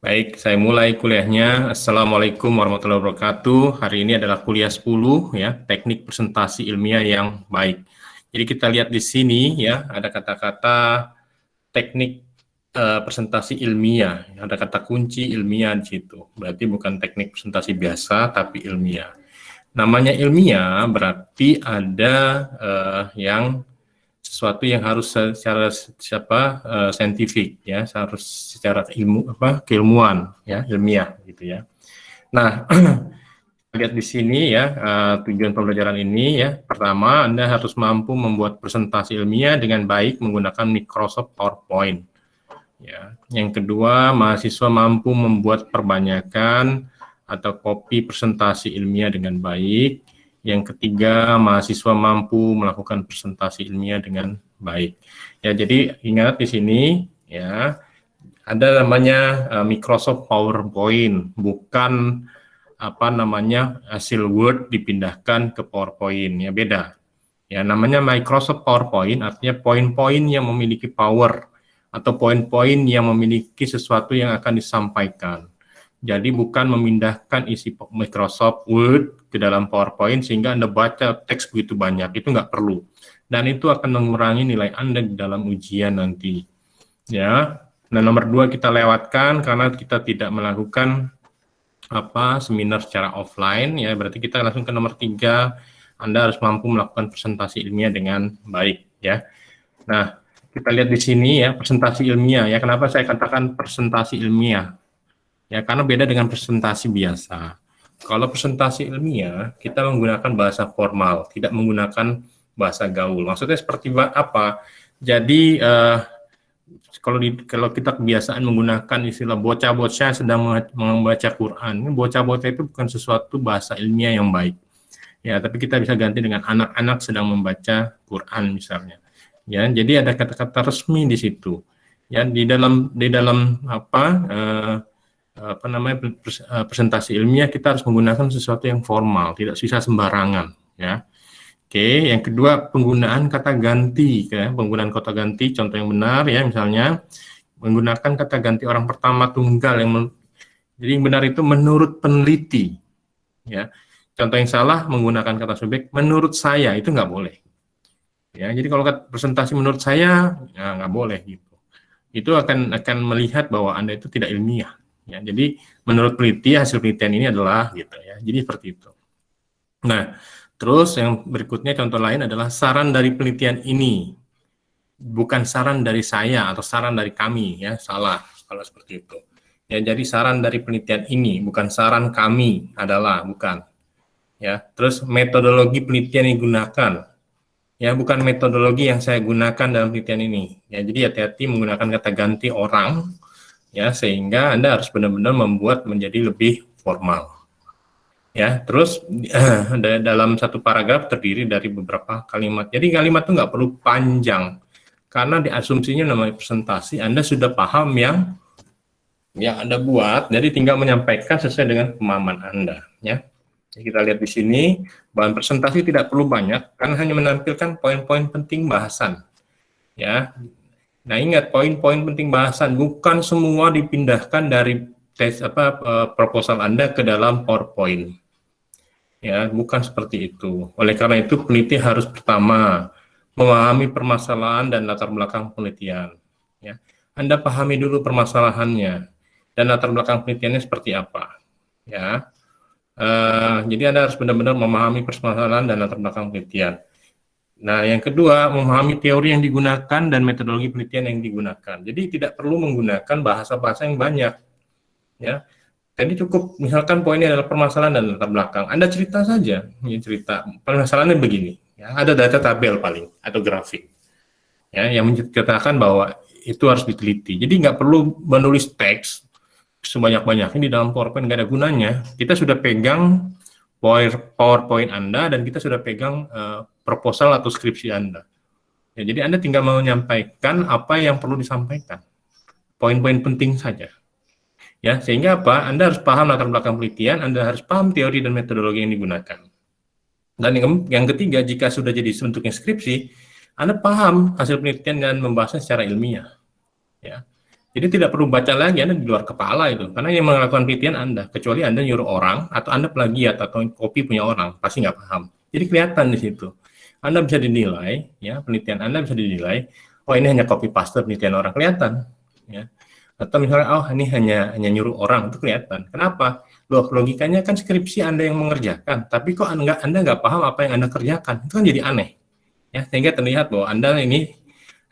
Baik, saya mulai kuliahnya. Assalamualaikum warahmatullahi wabarakatuh. Hari ini adalah kuliah 10 ya, teknik presentasi ilmiah yang baik. Jadi kita lihat di sini ya, ada kata-kata teknik presentasi ilmiah, ada kata kunci ilmiah di situ. Berarti bukan teknik presentasi biasa, tapi ilmiah. Namanya ilmiah berarti ada yang sesuatu yang harus secara saintifik ya, harus secara keilmuan ya, ilmiah gitu ya. Nah, lihat di sini ya, tujuan pembelajaran ini ya. Pertama, Anda harus mampu membuat presentasi ilmiah dengan baik menggunakan Microsoft PowerPoint. Ya. Yang kedua, mahasiswa mampu membuat perbanyakan atau copy presentasi ilmiah dengan baik. Yang ketiga, mahasiswa mampu melakukan presentasi ilmiah dengan baik. Ya, jadi ingat di sini ya, ada namanya Microsoft PowerPoint, bukan hasil Word dipindahkan ke PowerPoint, ya beda. Ya, namanya Microsoft PowerPoint artinya poin-poin yang memiliki power atau poin-poin yang memiliki sesuatu yang akan disampaikan. Jadi bukan memindahkan isi Microsoft Word ke dalam PowerPoint sehingga Anda baca teks begitu banyak, itu nggak perlu. Dan itu akan mengurangi nilai Anda di dalam ujian nanti. Ya. Nah, nomor 2 kita lewatkan karena kita tidak melakukan seminar secara offline, ya berarti kita langsung ke nomor 3, Anda harus mampu melakukan presentasi ilmiah dengan baik, ya. Nah, kita lihat di sini ya, presentasi ilmiah, ya kenapa saya katakan presentasi ilmiah? Ya, karena beda dengan presentasi biasa. Kalau presentasi ilmiah, kita menggunakan bahasa formal, tidak menggunakan bahasa gaul. Maksudnya seperti apa? Jadi, kalau kita kebiasaan menggunakan istilah bocah-bocah sedang membaca Quran, bocah-bocah itu bukan sesuatu bahasa ilmiah yang baik. Ya, tapi kita bisa ganti dengan anak-anak sedang membaca Quran misalnya. Ya, jadi ada kata-kata resmi di situ. Ya, di dalam presentasi ilmiah kita harus menggunakan sesuatu yang formal, tidak bisa sembarangan, ya. Oke, yang kedua penggunaan kata ganti, ya. Penggunaan kata ganti, contoh yang benar ya, misalnya menggunakan kata ganti orang pertama tunggal jadi yang benar itu menurut peneliti, ya. Contoh yang salah menggunakan kata subjek menurut saya, itu nggak boleh. Ya, jadi kalau presentasi menurut saya, ya nggak boleh gitu. Itu akan melihat bahwa Anda itu tidak ilmiah. Ya, jadi menurut peneliti hasil penelitian ini adalah gitu ya. Jadi seperti itu. Nah, terus yang berikutnya contoh lain adalah saran dari penelitian ini, bukan saran dari saya atau saran dari kami ya, salah kalau seperti itu. Ya, jadi saran dari penelitian ini bukan saran kami adalah bukan. Ya, terus metodologi penelitian yang digunakan. Ya, bukan metodologi yang saya gunakan dalam penelitian ini. Ya, jadi hati-hati menggunakan kata ganti orang ya, sehingga Anda harus benar-benar membuat menjadi lebih formal. Ya, terus dalam satu paragraf terdiri dari beberapa kalimat. Jadi kalimat itu nggak perlu panjang, karena diasumsinya namanya presentasi, Anda sudah paham yang Anda buat, jadi tinggal menyampaikan sesuai dengan pemahaman Anda. Ya, jadi kita lihat di sini, bahan presentasi tidak perlu banyak, karena hanya menampilkan poin-poin penting bahasan. Ya, nah ingat poin-poin penting bahasan, bukan semua dipindahkan dari proposal Anda ke dalam PowerPoint. Ya, bukan seperti itu. Oleh karena itu, peneliti harus pertama memahami permasalahan dan latar belakang penelitian. Ya, Anda pahami dulu permasalahannya dan latar belakang penelitiannya seperti apa. Ya, jadi Anda harus benar-benar memahami permasalahan dan latar belakang penelitian. Nah, yang kedua, memahami teori yang digunakan dan metodologi penelitian yang digunakan. Jadi tidak perlu menggunakan bahasa-bahasa yang banyak. Ya, jadi cukup misalkan poinnya adalah permasalahan dan latar belakang. Anda cerita saja, ya, cerita permasalahannya begini. Ya, ada data tabel paling atau grafik, ya, yang menceritakan bahwa itu harus diteliti. Jadi nggak perlu menulis teks sebanyak-banyaknya di dalam PowerPoint, nggak ada gunanya. Kita sudah pegang PowerPoint Anda dan kita sudah pegang proposal atau skripsi Anda. Ya, jadi Anda tinggal menyampaikan apa yang perlu disampaikan, poin-poin penting saja. Ya, sehingga apa? Anda harus paham latar belakang penelitian, Anda harus paham teori dan metodologi yang digunakan. Dan yang ketiga, jika sudah jadi bentuknya skripsi, Anda paham hasil penelitian dan membahasnya secara ilmiah. Ya. Jadi tidak perlu baca lagi, Anda di luar kepala itu, karena yang melakukan penelitian Anda, kecuali Anda nyuruh orang, atau Anda plagiat, atau copy punya orang, pasti nggak paham. Jadi kelihatan di situ. Anda bisa dinilai, ya, penelitian Anda bisa dinilai, oh ini hanya copy paste penelitian orang, kelihatan. Ya. Atau misalnya, oh ini hanya nyuruh orang, itu kelihatan. Kenapa? Loh, logikanya kan skripsi Anda yang mengerjakan, tapi kok Anda nggak paham apa yang Anda kerjakan, itu kan jadi aneh. Ya, sehingga terlihat bahwa Anda ini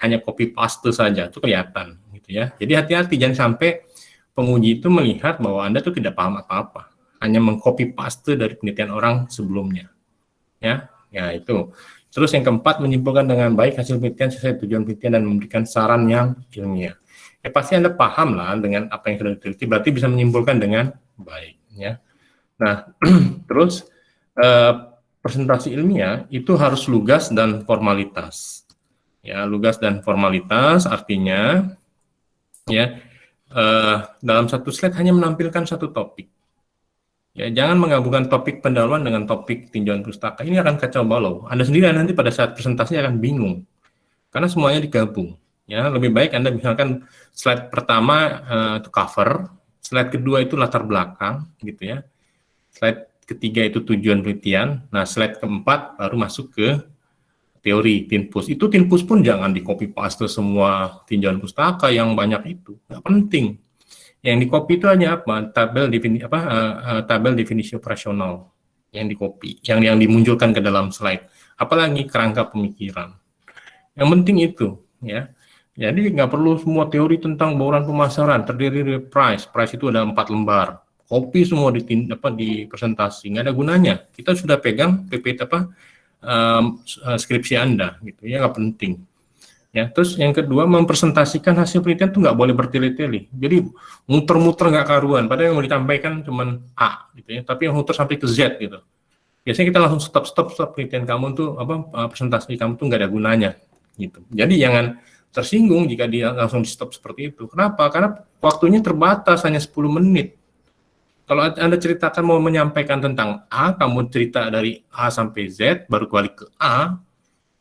hanya copy paste saja, itu kelihatan. Ya. Jadi hati-hati, jangan sampai penguji itu melihat bahwa Anda tuh tidak paham apa-apa, hanya mengcopy paste dari penelitian orang sebelumnya. Ya, itu. Terus yang keempat, menyimpulkan dengan baik hasil penelitian sesuai tujuan penelitian dan memberikan saran yang ilmiah. Ya pasti Anda paham lah dengan apa yang sudah diteliti, berarti bisa menyimpulkan dengan baik. Ya. Nah, terus presentasi ilmiah itu harus lugas dan formalitas. Ya, lugas dan formalitas artinya ya dalam satu slide hanya menampilkan satu topik. Ya, jangan menggabungkan topik pendahuluan dengan topik tinjauan pustaka. Ini akan kacau balau. Anda sendiri nanti pada saat presentasi akan bingung karena semuanya digabung. Ya, lebih baik Anda misalkan slide pertama itu cover, slide kedua itu latar belakang, gitu ya. Slide ketiga itu tujuan penelitian. Nah, slide keempat baru masuk ke teori tinpus. Itu tinpus pun jangan di copy paste semua tinjauan pustaka yang banyak itu, nggak penting. Yang di copy itu hanya apa? Tabel definisi operasional yang di copy, yang dimunculkan ke dalam slide. Apalagi kerangka pemikiran. Yang penting itu, ya. Jadi nggak perlu semua teori tentang bauran pemasaran terdiri dari price. Price itu ada 4 lembar. Copy semua di presentasi, nggak ada gunanya. Kita sudah pegang PPT skripsi Anda, gitu ya, nggak penting. Ya, terus yang kedua, mempresentasikan hasil penelitian itu nggak boleh bertele-tele. Jadi muter-muter nggak karuan. Padahal yang mau disampaikan cuma A, gitu ya. Tapi yang muter sampai ke Z gitu. Biasanya kita langsung stop penelitian kamu tuh presentasi kamu tuh nggak ada gunanya, gitu. Jadi jangan tersinggung jika dia langsung di stop seperti itu. Kenapa? Karena waktunya terbatas, hanya 10 menit. Kalau Anda ceritakan mau menyampaikan tentang A, kamu cerita dari A sampai Z, baru balik ke A,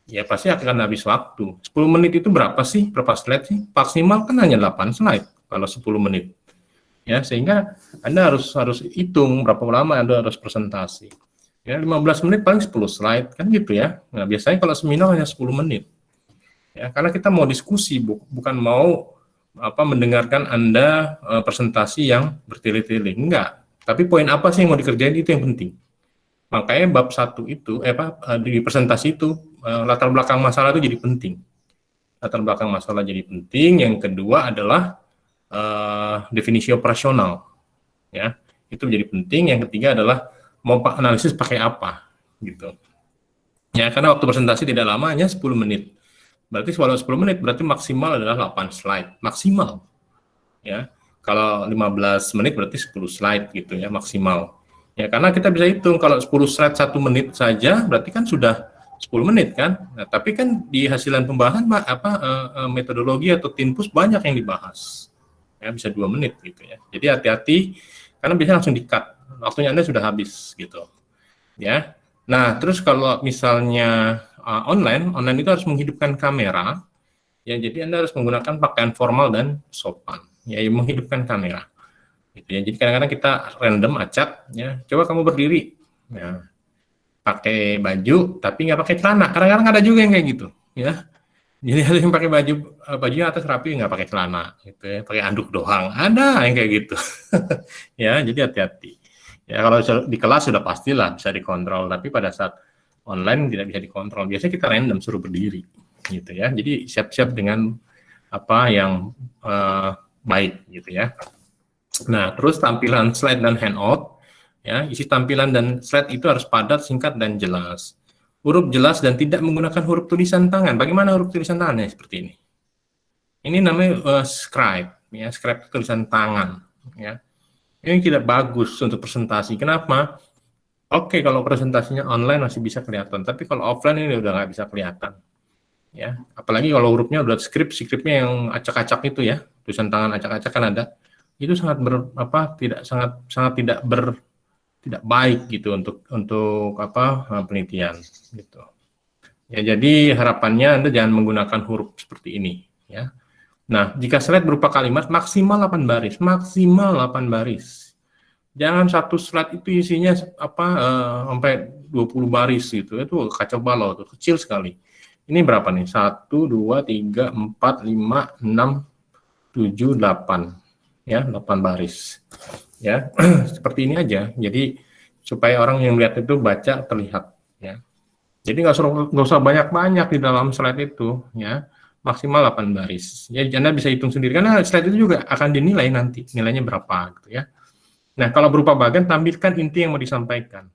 ya pasti akan habis waktu. 10 menit itu berapa sih? Berapa slide sih? Maksimal kan hanya 8 slide kalau 10 menit. Ya, sehingga Anda harus hitung berapa lama Anda harus presentasi. Ya, 15 menit paling 10 slide, kan gitu ya. Nah, biasanya kalau seminar hanya 10 menit. Ya, karena kita mau diskusi, bukan mau mendengarkan Anda presentasi yang bertele-tele. Enggak. Tapi poin apa sih yang mau dikerjain, itu yang penting. Makanya bab 1 itu, di presentasi itu, latar belakang masalah itu jadi penting. Latar belakang masalah jadi penting. Yang kedua adalah definisi operasional. Ya, itu jadi penting. Yang ketiga adalah mau analisis pakai apa, gitu. Ya, karena waktu presentasi tidak lama, hanya 10 menit. Berarti kalau 10 menit berarti maksimal adalah 8 slide, maksimal. Ya. Kalau 15 menit berarti 10 slide gitu ya, maksimal. Ya, karena kita bisa hitung kalau 10 slide 1 menit saja berarti kan sudah 10 menit kan. Nah, tapi kan di hasilan pembahasan metodologi atau tinpus banyak yang dibahas. Ya, bisa 2 menit gitu ya. Jadi hati-hati karena biasanya langsung di-cut. Waktunya Anda sudah habis gitu. Ya. Nah, terus kalau misalnya online itu harus menghidupkan kamera, ya jadi Anda harus menggunakan pakaian formal dan sopan, ya menghidupkan kamera. Gitu ya. Jadi kadang-kadang kita random acak, ya coba kamu berdiri, ya pakai baju tapi nggak pakai celana. Kadang-kadang ada juga yang kayak gitu, ya. Jadi harus yang pakai bajunya atas rapi, nggak pakai celana, gitu ya, pakai anduk doang. Ada yang kayak gitu, ya. Jadi hati-hati. Ya kalau di kelas sudah pastilah bisa dikontrol, tapi pada saat online tidak bisa dikontrol. Biasanya kita random suruh berdiri, gitu ya. Jadi siap-siap dengan apa yang baik, gitu ya. Nah, terus tampilan slide dan handout, ya isi tampilan dan slide itu harus padat, singkat dan jelas. Huruf jelas dan tidak menggunakan huruf tulisan tangan. Bagaimana huruf tulisan tangannya seperti ini? Ini namanya scribe, ya scribe tulisan tangan, ya. Ini tidak bagus untuk presentasi. Kenapa? Oke, kalau presentasinya online masih bisa kelihatan, tapi kalau offline ini udah nggak bisa kelihatan. Ya, apalagi kalau hurufnya udah skripnya yang acak-acak itu ya, tulisan tangan acak-acak kan ada. Itu sangat tidak baik gitu untuk penelitian gitu. Ya, jadi harapannya Anda jangan menggunakan huruf seperti ini ya. Nah, jika slide berupa kalimat maksimal 8 baris, maksimal 8 baris. Jangan satu slide itu isinya sampai 20 baris gitu. Itu kacau balau tuh, kecil sekali. Ini berapa nih? 1 2 3 4 5 6 7 8. Ya, 8 baris. Ya, seperti ini aja. Jadi supaya orang yang melihat itu baca terlihat ya. Jadi nggak usah banyak-banyak di dalam slide itu ya, maksimal 8 baris. Ya, Anda bisa hitung sendiri karena slide itu juga akan dinilai nanti nilainya berapa gitu ya. Nah, kalau berupa bagan tampilkan inti yang mau disampaikan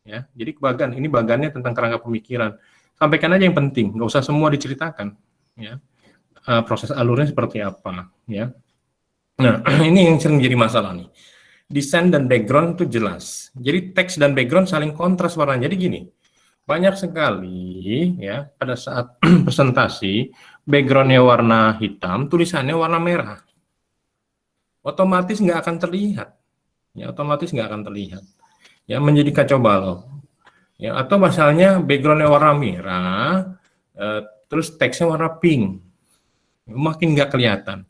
ya. Jadi bagan ini bagannya tentang kerangka pemikiran. Sampaikan aja yang penting, nggak usah semua diceritakan ya. Proses alurnya seperti apa ya. Nah, ini yang sering menjadi masalah nih. Desain dan background itu jelas. Jadi teks dan background saling kontras warnanya. Jadi gini, banyak sekali ya pada saat presentasi backgroundnya warna hitam, tulisannya warna merah. Otomatis nggak akan terlihat. Ya, otomatis nggak akan terlihat. Ya, menjadi kacau balau. Ya, atau misalnya backgroundnya warna merah, terus teksnya warna pink. Makin nggak kelihatan.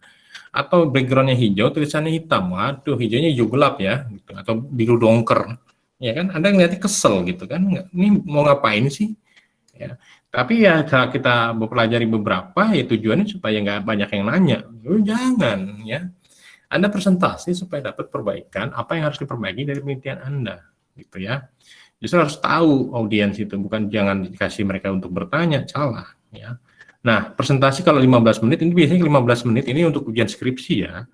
Atau backgroundnya hijau, tulisannya hitam. Waduh, hijaunya hijau gelap ya, gitu. Atau biru dongker. Ya kan, Anda ngeliatnya kesel gitu kan. Ini mau ngapain sih? Ya. Tapi ya kita pelajari beberapa, ya tujuannya supaya nggak banyak yang nanya. Jangan ya. Anda presentasi supaya dapat perbaikan apa yang harus diperbaiki dari penelitian Anda, gitu ya. Justru harus tahu audiens itu, bukan jangan dikasih mereka untuk bertanya, salah ya. Nah, presentasi kalau 15 menit, ini biasanya 15 menit ini untuk ujian skripsi ya.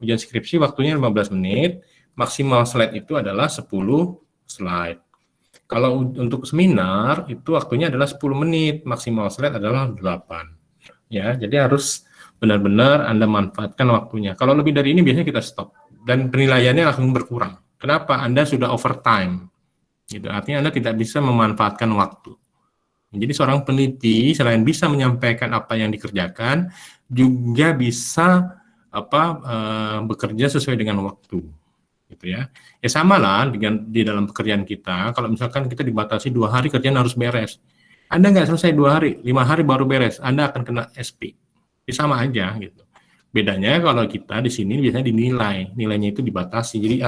Ujian skripsi waktunya 15 menit, maksimal slide itu adalah 10 slide. Kalau untuk seminar, itu waktunya adalah 10 menit, maksimal slide adalah 8. Ya, jadi harus benar-benar Anda manfaatkan waktunya. Kalau lebih dari ini biasanya kita stop, dan penilaiannya langsung berkurang. Kenapa? Anda sudah overtime. Gitu. Artinya Anda tidak bisa memanfaatkan waktu. Jadi seorang peneliti selain bisa menyampaikan apa yang dikerjakan, juga bisa bekerja sesuai dengan waktu, gitu ya. Ya sama lah dengan di dalam pekerjaan kita. Kalau misalkan kita dibatasi 2 hari kerjaan harus beres, Anda nggak selesai 2 hari, 5 hari baru beres, Anda akan kena SP. Ya sama aja gitu. Bedanya kalau kita di sini biasanya dinilai, nilainya itu dibatasi. Jadi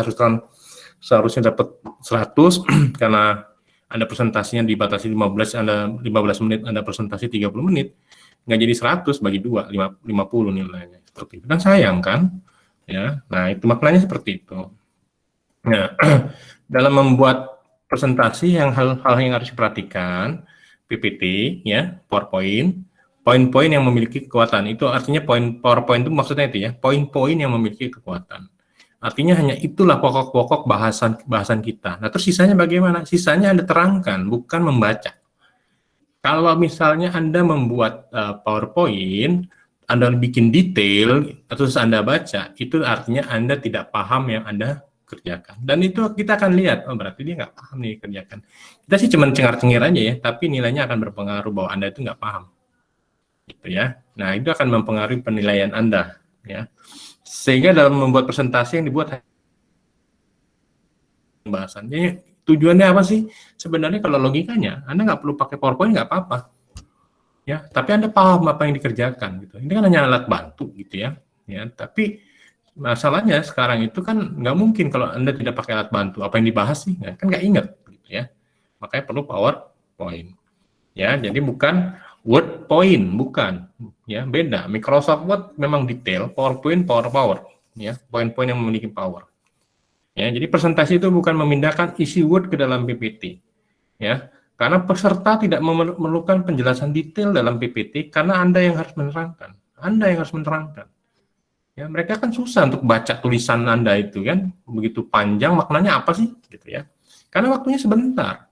seharusnya dapat 100 karena Anda presentasinya dibatasi 15, Anda 15 menit, Anda presentasi 30 menit, nggak jadi 100 bagi 2, 50 nilainya. Seperti itu. Dan sayang kan? Ya. Nah, itu maknanya seperti itu. Nah, dalam membuat presentasi hal-hal yang harus diperhatikan, PPT ya, PowerPoint, poin-poin yang memiliki kekuatan. Itu artinya PowerPoint itu maksudnya itu ya, poin-poin yang memiliki kekuatan. Artinya hanya itulah pokok-pokok bahasan kita. Nah, terus sisanya bagaimana? Sisanya Anda terangkan, bukan membaca. Kalau misalnya Anda membuat PowerPoint, Anda bikin detail, terus Anda baca, itu artinya Anda tidak paham yang Anda kerjakan. Dan itu kita akan lihat, oh berarti dia nggak paham nih kerjakan. Kita sih cuma cengar-cengir aja ya, tapi nilainya akan berpengaruh bahwa Anda itu nggak paham. Gitu ya. Nah, itu akan mempengaruhi penilaian Anda. Ya. Sehingga dalam membuat presentasi yang dibuat pembahasan. Jadi tujuannya apa sih? Sebenarnya kalau logikanya, Anda nggak perlu pakai PowerPoint, nggak apa-apa. Ya, tapi Anda paham apa yang dikerjakan. Gitu. Ini kan hanya alat bantu gitu ya. Ya, tapi masalahnya sekarang itu kan nggak mungkin kalau Anda tidak pakai alat bantu. Apa yang dibahas sih? Kan nggak ingat. Gitu ya. Makanya perlu PowerPoint. Ya, jadi bukan Word point, bukan. Ya, beda. Microsoft Word memang detail, PowerPoint power. Ya, poin-poin yang memiliki power. Ya, jadi presentasi itu bukan memindahkan isi Word ke dalam PPT. Ya, karena peserta tidak memerlukan penjelasan detail dalam PPT karena Anda yang harus menerangkan. Anda yang harus menerangkan. Ya, mereka kan susah untuk baca tulisan Anda itu kan, begitu panjang maknanya apa sih gitu ya. Karena waktunya sebentar.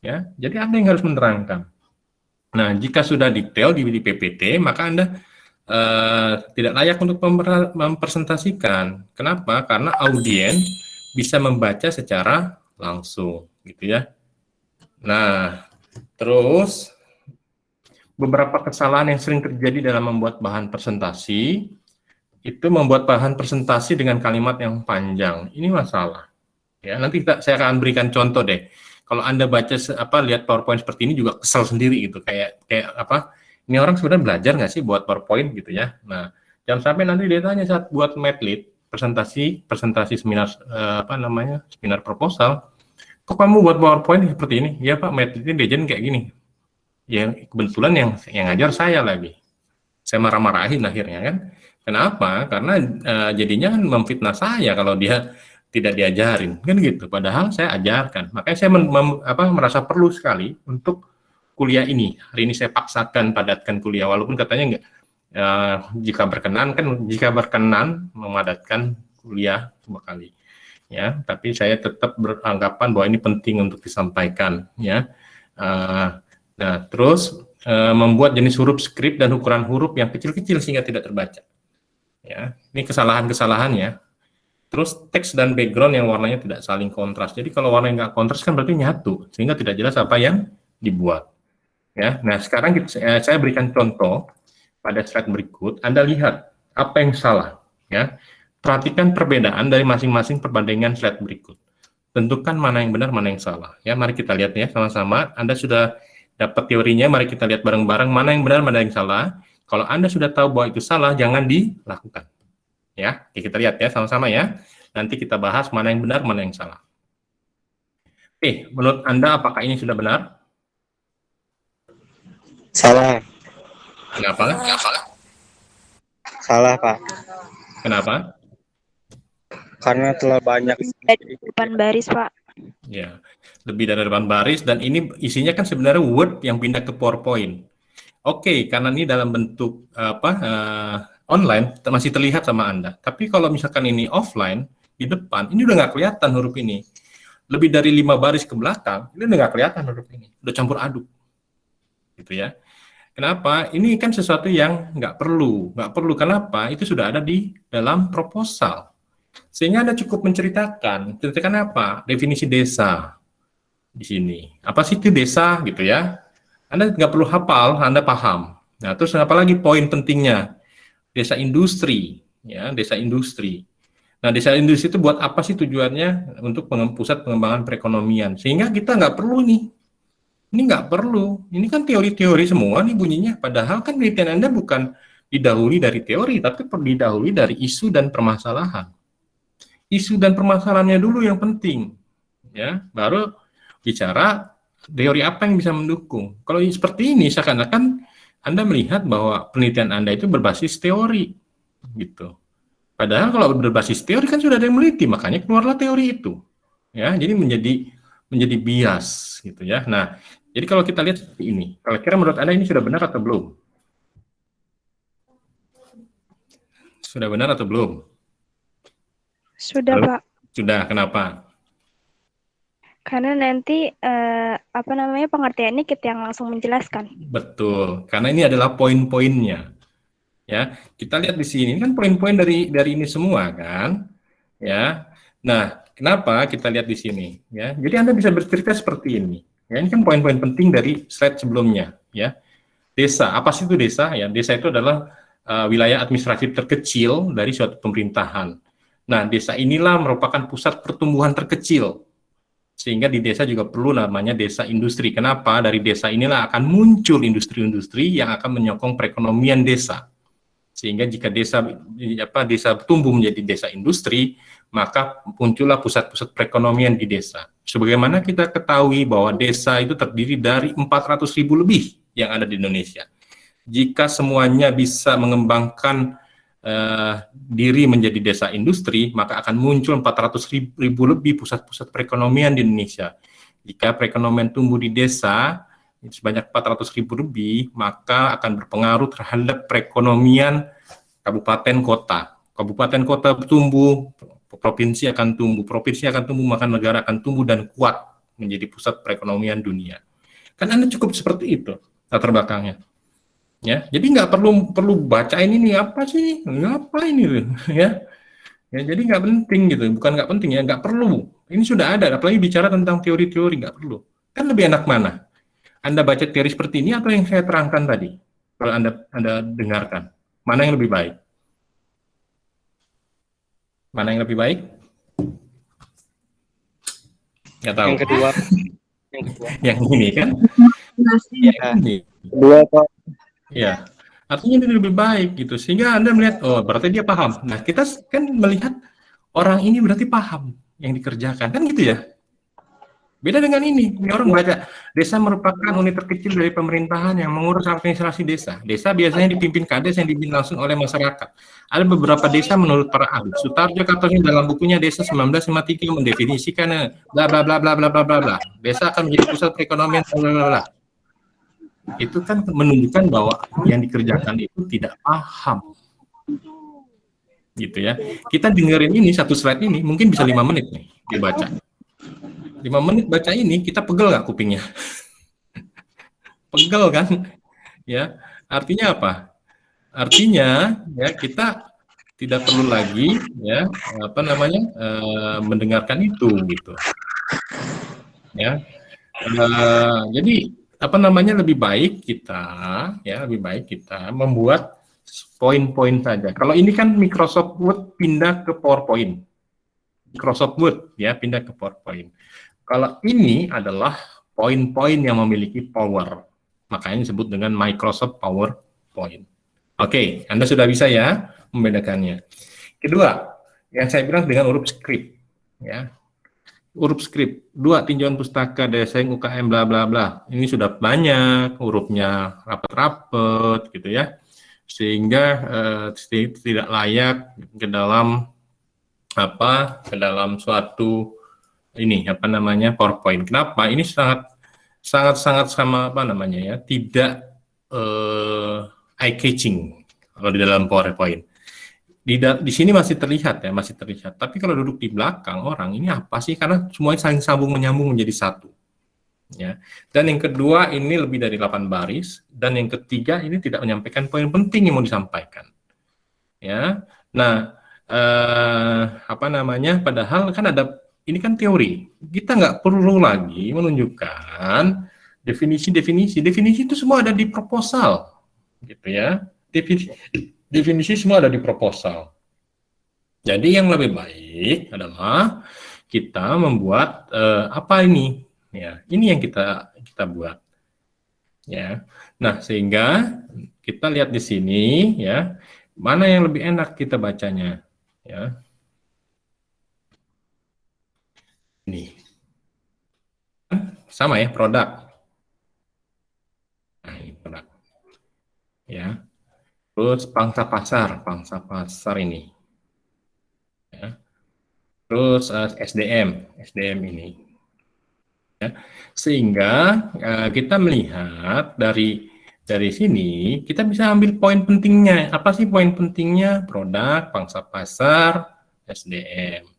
Ya, jadi Anda yang harus menerangkan. Nah, jika sudah detail di PPT, maka Anda tidak layak untuk mempresentasikan. Kenapa? Karena audiens bisa membaca secara langsung, gitu ya. Nah, terus beberapa kesalahan yang sering terjadi dalam membuat bahan presentasi itu membuat bahan presentasi dengan kalimat yang panjang. Ini masalah. Ya, nanti saya akan berikan contoh deh. Kalau Anda baca lihat PowerPoint seperti ini juga kesel sendiri gitu, kayak apa? Ini orang sebenarnya belajar nggak sih buat PowerPoint gitu ya. Nah, Jangan sampai nanti dia tanya saat buat medlit, presentasi seminar seminar proposal, kok kamu buat PowerPoint seperti ini? Ya Pak, medlitnya Dejen kayak gini. Ya kebetulan yang ngajar saya lagi. Saya marah-marahin akhirnya kan. Kenapa? Karena jadinya kan memfitnah saya kalau dia tidak diajarin kan gitu. Padahal saya ajarkan. Makanya saya merasa perlu sekali untuk kuliah ini. Hari ini saya paksakan padatkan kuliah walaupun katanya enggak. Jika berkenan memadatkan kuliah 2 kali ya, tapi saya tetap beranggapan bahwa ini penting untuk disampaikan ya. Nah terus membuat jenis huruf skrip dan ukuran huruf yang kecil-kecil sehingga tidak terbaca ya, ini kesalahan-kesalahannya. Terus teks dan background yang warnanya tidak saling kontras, jadi kalau warnanya nggak kontras kan berarti nyatu sehingga tidak jelas apa yang dibuat ya. Nah sekarang saya berikan contoh pada slide berikut. Anda lihat apa yang salah ya. Perhatikan perbedaan dari masing-masing perbandingan slide berikut. Tentukan mana yang benar, mana yang salah ya. Mari kita lihat ya sama-sama. Anda sudah dapat teorinya, mari kita lihat bareng-bareng mana yang benar, mana yang salah. Kalau Anda sudah tahu bahwa itu salah, jangan dilakukan ya. Oke, kita lihat ya sama-sama ya. Nanti kita bahas mana yang benar, mana yang salah. Oke, menurut Anda apakah ini sudah benar? Salah. Kenapa? Salah, Pak. Kenapa? Karena telah banyak depan baris, Pak. Ya, lebih dari depan baris, dan ini isinya kan sebenarnya Word yang pindah ke PowerPoint. Oke, karena ini dalam bentuk online masih terlihat sama Anda. Tapi kalau misalkan ini offline di depan, ini udah nggak kelihatan huruf ini. Lebih dari 5 baris ke belakang, ini udah nggak kelihatan huruf ini. Udah campur aduk, gitu ya. Kenapa? Ini kan sesuatu yang nggak perlu. Kenapa? Itu sudah ada di dalam proposal. Sehingga Anda cukup menceritakan apa? Definisi desa di sini. Apa sih itu desa gitu ya? Anda nggak perlu hafal, Anda paham. Nah, terus apa lagi poin pentingnya? Desa industri, ya, desa industri. Nah, desa industri itu buat apa sih tujuannya? Untuk pusat pengembangan perekonomian. Sehingga kita nggak perlu nih. Ini nggak perlu. Ini kan teori-teori semua nih bunyinya. Padahal kan penelitian Anda bukan didahului dari teori, tapi didahului dari isu dan permasalahan. Isu dan permasalahannya dulu yang penting, ya. Baru bicara teori apa yang bisa mendukung. Kalau seperti ini, seakan-akan Anda melihat bahwa penelitian Anda itu berbasis teori, gitu. Padahal kalau berbasis teori kan sudah ada yang meneliti, makanya keluarlah teori itu, ya. Jadi menjadi bias, gitu ya. Nah, jadi kalau kita lihat seperti ini, kira-kira menurut Anda ini sudah benar atau belum? Sudah benar atau belum? Sudah, Pak. Sudah, kenapa? Karena nanti pengertiannya kita yang langsung menjelaskan. Betul, karena ini adalah poin-poinnya. Ya, kita lihat di sini kan poin-poin dari ini semua kan? Ya. Nah, kenapa kita lihat di sini ya? Jadi Anda bisa bercerita seperti ini. Ya, ini kan poin-poin penting dari slide sebelumnya, ya. Desa, apa sih itu desa? Ya, desa itu adalah wilayah administratif terkecil dari suatu pemerintahan. Nah, desa inilah merupakan pusat pertumbuhan terkecil. Sehingga di desa juga perlu namanya desa industri. Kenapa? Dari desa inilah akan muncul industri-industri yang akan menyokong perekonomian desa. Sehingga jika desa tumbuh menjadi desa industri, maka muncullah pusat-pusat perekonomian di desa. Sebagaimana kita ketahui bahwa desa itu terdiri dari 400.000 lebih yang ada di Indonesia. Jika semuanya bisa mengembangkan diri menjadi desa industri, maka akan muncul 400.000 lebih pusat-pusat perekonomian di Indonesia. Jika perekonomian tumbuh di desa sebanyak 400.000 lebih, maka akan berpengaruh terhadap perekonomian kabupaten kota. Kabupaten kota tumbuh, provinsi akan tumbuh, maka negara akan tumbuh dan kuat menjadi pusat perekonomian dunia. Kan Anda cukup seperti itu latar belakangnya. Ya, jadi nggak perlu bacain ini apa sih, ngapa ini, ya. Ya, jadi nggak penting gitu, bukan nggak penting ya, nggak perlu. Ini sudah ada, apalagi bicara tentang teori-teori nggak perlu. Kan lebih enak mana? Anda baca teori seperti ini atau yang saya terangkan tadi? Kalau Anda dengarkan, mana yang lebih baik? Mana yang lebih baik? Nggak tahu. Yang kedua. Yang ini kan? Ya. Ini. Kedua, Pak. Ya, Artinya ini lebih baik gitu, sehingga Anda melihat, oh berarti dia paham. Nah, kita kan melihat orang ini berarti paham yang dikerjakan, kan gitu ya. Beda dengan ini orang baca, desa merupakan unit terkecil dari pemerintahan yang mengurus administrasi desa. Desa biasanya dipimpin kades yang dipimpin langsung oleh masyarakat. Ada beberapa desa menurut para ahli. Sutarjo Kartono dalam bukunya Desa 1953 mendefinisikan bla bla bla bla bla bla bla bla. Desa akan menjadi pusat perekonomian bla bla bla. Itu kan menunjukkan bahwa yang dikerjakan itu tidak paham. Gitu ya. Kita dengerin ini satu slide ini mungkin bisa 5 menit nih dibaca. 5 menit baca ini, kita pegel nggak kupingnya? Pegel kan? Ya, artinya apa? Artinya ya kita tidak perlu lagi ya mendengarkan itu gitu. Ya, jadi lebih baik kita membuat poin-poin saja. Kalau ini kan Microsoft Word pindah ke PowerPoint. Microsoft Word ya pindah ke PowerPoint. Kalau ini adalah poin-poin yang memiliki power, makanya disebut dengan Microsoft PowerPoint. Oke, Anda sudah bisa ya membedakannya. Kedua, yang saya bilang dengan huruf script, ya. Huruf script, 2 tinjauan pustaka, daya saing UKM, bla bla bla. Ini sudah banyak hurufnya rapet-rapet, gitu ya, sehingga tidak layak ke dalam suatu ini PowerPoint. Kenapa? Ini sangat sama tidak eye catching kalau di dalam PowerPoint. Di sini masih terlihat. Tapi kalau duduk di belakang orang ini apa sih? Karena semuanya saling sambung menyambung menjadi satu. Ya. Dan yang kedua ini lebih dari 8 baris, dan yang ketiga ini tidak menyampaikan poin penting yang mau disampaikan. Ya. Nah, padahal kan ini kan teori. Kita nggak perlu lagi menunjukkan definisi itu semua ada di proposal, gitu ya. Definisi semua ada di proposal. Jadi yang lebih baik adalah kita membuat ini, ya. Ini yang kita buat, ya. Nah, sehingga kita lihat di sini, ya, mana yang lebih enak kita bacanya, ya. Ini sama ya, produk. Nah, ini produk. Ya. Terus pangsa pasar ini. Ya. Terus SDM ini. Ya. Sehingga kita melihat dari sini kita bisa ambil poin pentingnya. Apa sih poin pentingnya? Produk, pangsa pasar, SDM.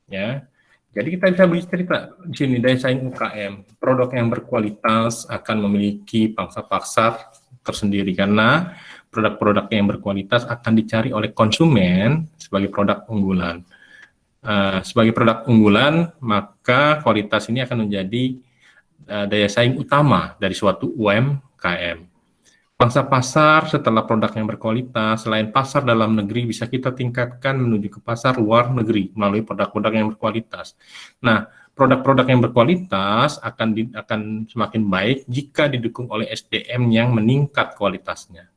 Ya. Jadi kita bisa bercerita di sini daya saing UKM, produk yang berkualitas akan memiliki pangsa pasar tersendiri karena produk-produk yang berkualitas akan dicari oleh konsumen sebagai produk unggulan. Sebagai produk unggulan, maka kualitas ini akan menjadi daya saing utama dari suatu UMKM. Pangsa pasar setelah produk yang berkualitas, selain pasar dalam negeri bisa kita tingkatkan menuju ke pasar luar negeri melalui produk-produk yang berkualitas. Nah, produk-produk yang berkualitas akan semakin baik jika didukung oleh SDM yang meningkat kualitasnya.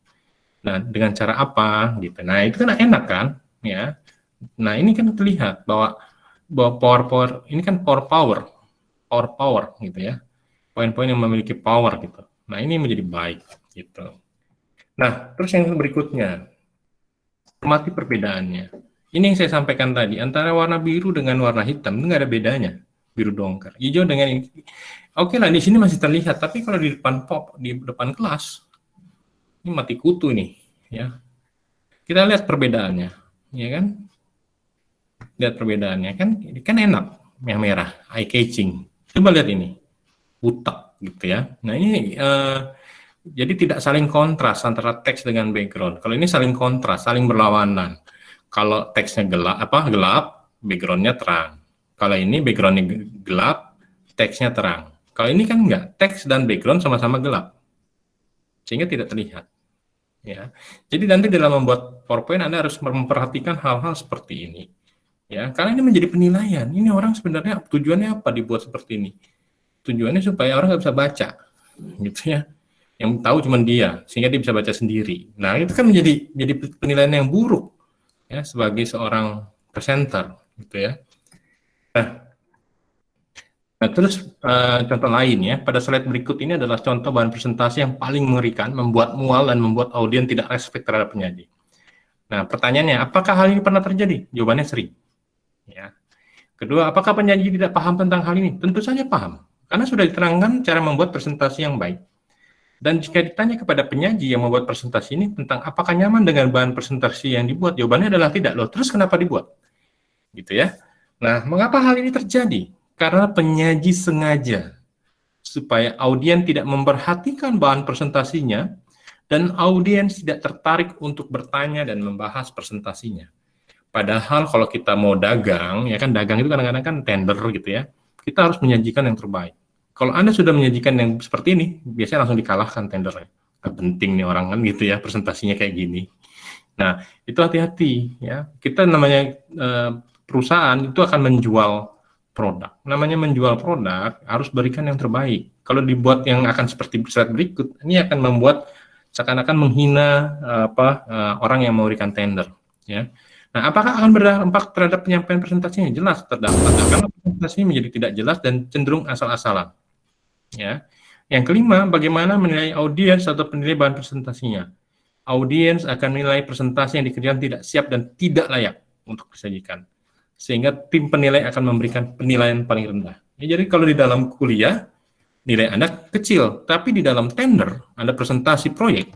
Nah, dengan cara apa gitu. Nah, itu kan enak kan, ya. Nah, ini kan terlihat bahwa power ini kan power gitu ya. Poin-poin yang memiliki power gitu. Nah, ini menjadi baik gitu. Nah, terus yang berikutnya, amati perbedaannya. Ini yang saya sampaikan tadi, antara warna biru dengan warna hitam itu nggak ada bedanya. Biru dongker, hijau dengan ini. Oke lah, di sini masih terlihat, tapi kalau di depan kelas, ini mati kutu nih, ya. Kita lihat perbedaannya, ya kan? Lihat perbedaannya kan enak, yang merah, eye catching. Coba lihat ini, butak gitu ya. Nah ini jadi tidak saling kontras antara teks dengan background. Kalau ini saling kontras, saling berlawanan. Kalau teksnya gelap, backgroundnya terang. Kalau ini backgroundnya gelap, teksnya terang. Kalau ini kan enggak, teks dan background sama-sama gelap, sehingga tidak terlihat. Ya, jadi nanti dalam membuat PowerPoint Anda harus memperhatikan hal-hal seperti ini. Ya, karena ini menjadi penilaian. Ini orang sebenarnya tujuannya apa dibuat seperti ini? Tujuannya supaya orang nggak bisa baca, gitu ya. yang tahu cuma dia, sehingga dia bisa baca sendiri. Nah, itu kan menjadi penilaian yang buruk ya sebagai seorang presenter gitu ya. Nah, terus contoh lain ya, pada slide berikut ini adalah contoh bahan presentasi yang paling mengerikan, membuat mual dan membuat audiens tidak respect terhadap penyaji. Nah, pertanyaannya, apakah hal ini pernah terjadi? Jawabannya sering. Ya. Kedua, apakah penyaji tidak paham tentang hal ini? Tentu saja paham, karena sudah diterangkan cara membuat presentasi yang baik. Dan jika ditanya kepada penyaji yang membuat presentasi ini tentang apakah nyaman dengan bahan presentasi yang dibuat, jawabannya adalah tidak. Loh, terus kenapa dibuat? Gitu ya. Nah, mengapa hal ini terjadi? Karena penyaji sengaja supaya audiens tidak memperhatikan bahan presentasinya dan audiens tidak tertarik untuk bertanya dan membahas presentasinya. Padahal kalau kita mau dagang, ya kan dagang itu kadang-kadang kan tender gitu ya, kita harus menyajikan yang terbaik. Kalau Anda sudah menyajikan yang seperti ini, biasanya langsung dikalahkan tendernya. Nggak penting nih orang kan gitu ya, presentasinya kayak gini. Nah, itu hati-hati ya. Kita namanya perusahaan itu akan menjual produk. Namanya menjual produk harus berikan yang terbaik. Kalau dibuat yang akan seperti slide berikut, ini akan membuat seakan-akan menghina orang yang memberikan tender. Ya. Nah, apakah akan berdampak terhadap penyampaian presentasinya? Jelas terdampak karena presentasinya menjadi tidak jelas dan cenderung asal-asalan. Ya. Yang kelima, bagaimana menilai audiens atau penilai bahan presentasinya? Audiens akan menilai presentasi yang dikerjakan tidak siap dan tidak layak untuk disajikan. Sehingga tim penilai akan memberikan penilaian paling rendah. Ya, jadi kalau di dalam kuliah, nilai Anda kecil, tapi di dalam tender, Anda presentasi proyek,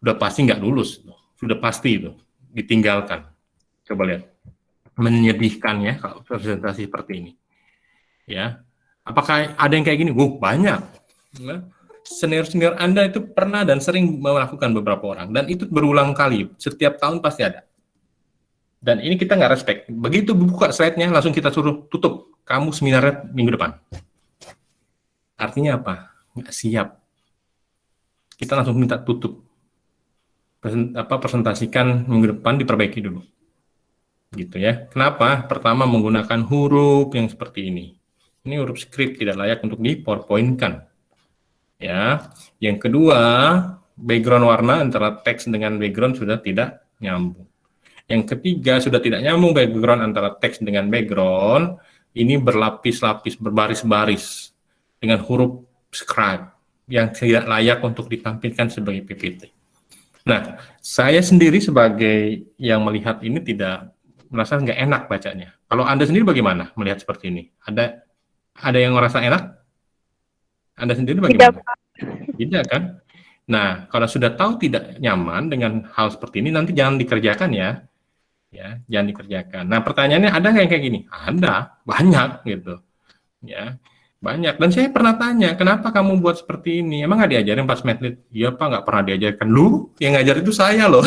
udah pasti nggak lulus. Sudah pasti itu, ditinggalkan. Coba lihat. Menyedihkan ya, kalau presentasi seperti ini. Ya, apakah ada yang kayak gini? Banyak. Nah, senior-senior Anda itu pernah dan sering melakukan beberapa orang. Dan itu berulang kali, setiap tahun pasti ada. Dan ini kita nggak respect. Begitu buka slide-nya, langsung kita suruh tutup. Kamu seminarnya minggu depan. Artinya apa? Nggak siap. Kita langsung minta tutup. Presentasikan minggu depan, diperbaiki dulu. Gitu ya. Kenapa? Pertama, menggunakan huruf yang seperti ini. Ini huruf script tidak layak untuk di-powerpoint-kan. Ya. Yang kedua, background warna antara teks dengan background sudah tidak nyambung. Yang ketiga, sudah tidak nyambung background antara teks dengan background, ini berlapis-lapis, berbaris-baris, dengan huruf scribe, yang tidak layak untuk ditampilkan sebagai PPT. Nah, saya sendiri sebagai yang melihat ini tidak merasa nggak enak bacanya. Kalau Anda sendiri bagaimana melihat seperti ini? Ada yang merasa enak? Anda sendiri bagaimana? Tidak kan? Nah, kalau sudah tahu tidak nyaman dengan hal seperti ini, nanti jangan dikerjakan ya. Ya, jangan dikerjakan. Nah, pertanyaannya ada nggak yang kayak gini? Ada, banyak gitu. Ya, banyak. Dan saya pernah tanya, kenapa kamu buat seperti ini? Emang nggak diajarin pas medlit? Iya Pak, nggak pernah diajarkan. Lu yang ngajar itu saya loh.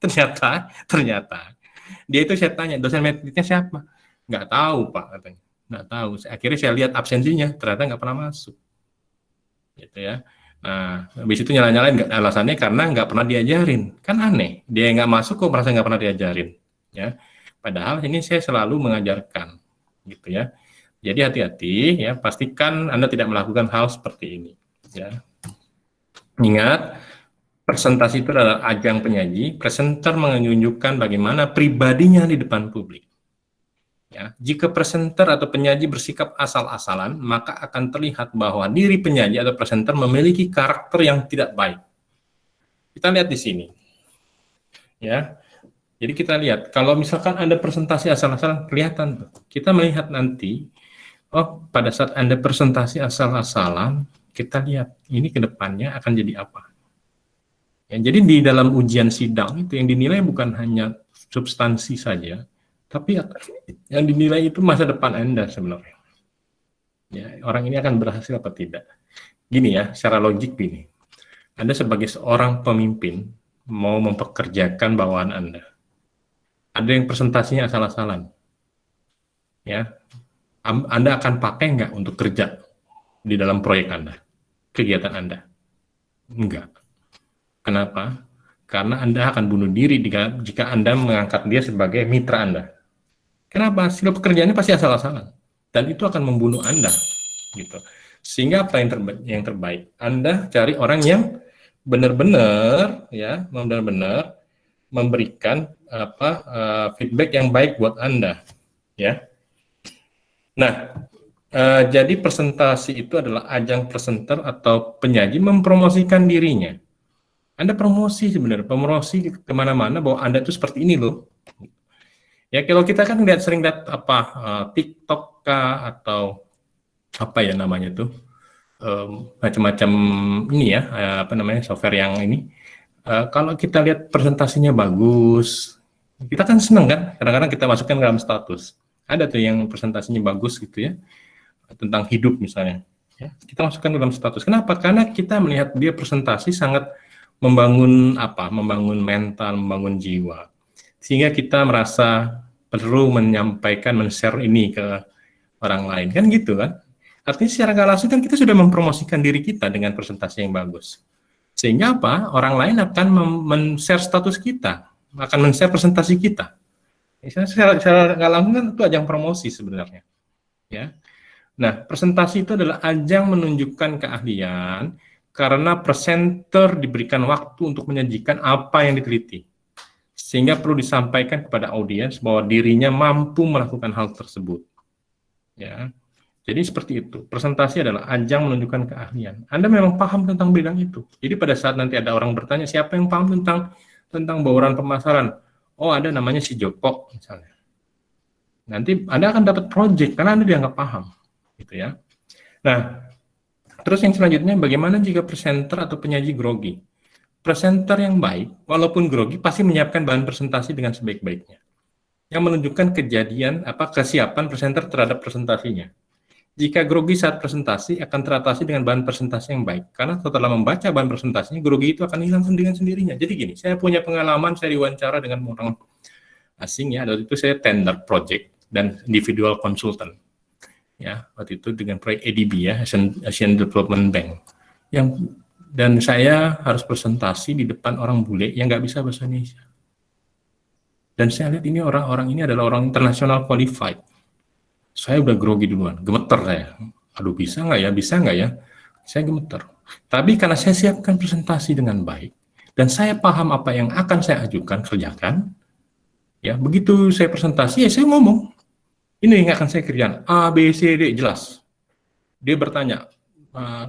ternyata dia itu saya tanya, dosen medlitnya siapa? Nggak tahu Pak katanya. Nggak tahu. Akhirnya saya lihat absensinya, ternyata nggak pernah masuk. Gitu ya. Nah, habis itu nyala-nyalain alasannya karena nggak pernah diajarin. Kan aneh, dia nggak masuk kok merasa nggak pernah diajarin. Ya, padahal ini saya selalu mengajarkan, gitu ya. Jadi hati-hati ya, pastikan Anda tidak melakukan hal seperti ini. Ya. Ingat, presentasi itu adalah ajang penyaji, presenter menunjukkan bagaimana pribadinya di depan publik. Ya, jika presenter atau penyaji bersikap asal-asalan, maka akan terlihat bahwa diri penyaji atau presenter memiliki karakter yang tidak baik. Kita lihat di sini. Ya. Jadi kita lihat, kalau misalkan Anda presentasi asal-asalan, kelihatan tuh. Kita melihat nanti, pada saat Anda presentasi asal-asalan, kita lihat ini ke depannya akan jadi apa. Ya, jadi di dalam ujian sidang itu yang dinilai bukan hanya substansi saja, tapi yang dinilai itu masa depan Anda sebenarnya. Ya, orang ini akan berhasil apa tidak. Gini ya, secara logik gini. Anda sebagai seorang pemimpin mau mempekerjakan bawahan Anda. Ada yang presentasinya asal-asalan. Ya. Anda akan pakai nggak untuk kerja di dalam proyek Anda? Kegiatan Anda? Enggak. Kenapa? Karena Anda akan bunuh diri jika Anda mengangkat dia sebagai mitra Anda. Kenapa? Hasil pekerjaannya pasti asal-asalan. Dan itu akan membunuh Anda. Gitu. Sehingga apa yang terbaik? Anda cari orang yang benar-benar memberikan feedback yang baik buat Anda, ya. Nah, jadi presentasi itu adalah ajang presenter atau penyaji mempromosikan dirinya. Anda promosi sebenarnya, promosi kemana-mana bahwa Anda itu seperti ini loh. Ya kalau kita kan sering lihat TikTok kah atau apa ya namanya tuh macam-macam ini ya software yang ini. Kalau kita lihat presentasinya bagus, kita kan seneng kan? Kadang-kadang kita masukkan dalam status. Ada tuh yang presentasinya bagus gitu ya, tentang hidup misalnya. Ya, kita masukkan dalam status. Kenapa? Karena kita melihat dia presentasi sangat membangun mental, membangun jiwa. Sehingga kita merasa perlu menyampaikan, men-share ini ke orang lain. Kan gitu kan? Artinya secara nggak langsung kan kita sudah mempromosikan diri kita dengan presentasi yang bagus. Sehingga apa? Orang lain akan men-share status kita, akan men-share presentasi kita. Secara nggak langsung kan itu ajang promosi sebenarnya. Ya. Nah, presentasi itu adalah ajang menunjukkan keahlian karena presenter diberikan waktu untuk menyajikan apa yang diteliti. Sehingga perlu disampaikan kepada audiens bahwa dirinya mampu melakukan hal tersebut. Ya. Jadi seperti itu. Presentasi adalah ajang menunjukkan keahlian. Anda memang paham tentang bidang itu. Jadi pada saat nanti ada orang bertanya, siapa yang paham tentang bauran pemasaran? Oh, ada namanya si Joko misalnya. Nanti Anda akan dapat project karena Anda dianggap paham, gitu ya. Nah, terus yang selanjutnya, bagaimana jika presenter atau penyaji grogi? Presenter yang baik, walaupun grogi, pasti menyiapkan bahan presentasi dengan sebaik-baiknya, yang menunjukkan kesiapan presenter terhadap presentasinya. Jika grogi saat presentasi, akan teratasi dengan bahan presentasi yang baik, karena setelah membaca bahan presentasinya, grogi itu akan hilang dengan sendirinya. Jadi gini, saya punya pengalaman, saya diwawancara dengan orang asing ya, waktu itu saya tender project dan individual consultant. Ya, waktu itu dengan proyek ADB ya, Asian Development Bank. Dan saya harus presentasi di depan orang bule yang nggak bisa bahasa Indonesia. Dan saya lihat ini orang-orang ini adalah orang international qualified. Saya udah grogi duluan, gemeter saya. Aduh, bisa nggak ya? Saya gemeter. Tapi karena saya siapkan presentasi dengan baik, dan saya paham apa yang akan saya ajukan, kerjakan, ya begitu saya presentasi, ya saya ngomong. Ini yang akan saya kerjakan, A, B, C, D, jelas. Dia bertanya,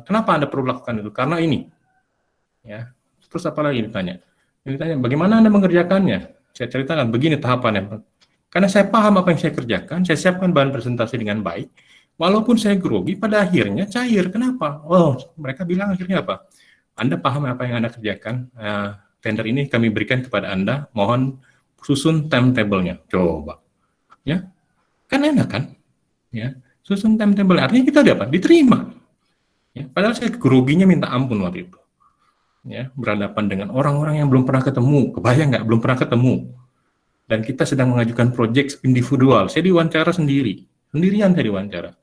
kenapa Anda perlu lakukan itu? Karena ini. Ya. Terus apa lagi ditanya? Dia ditanya, bagaimana Anda mengerjakannya? Saya ceritakan, begini tahapannya. Karena saya paham apa yang saya kerjakan, saya siapkan bahan presentasi dengan baik, walaupun saya grogi, pada akhirnya cair. Kenapa? Oh, mereka bilang akhirnya apa? Anda paham apa yang Anda kerjakan, tender ini kami berikan kepada Anda, mohon susun timetable-nya. Coba. Ya, kan enak kan? Ya, susun timetable, artinya kita dapat diterima. Ya, padahal saya groginya minta ampun waktu itu. Ya, berhadapan dengan orang-orang yang belum pernah ketemu, kebayang nggak? Belum pernah ketemu. Dan kita sedang mengajukan proyek individual. Saya diwawancara sendirian saya diwawancara.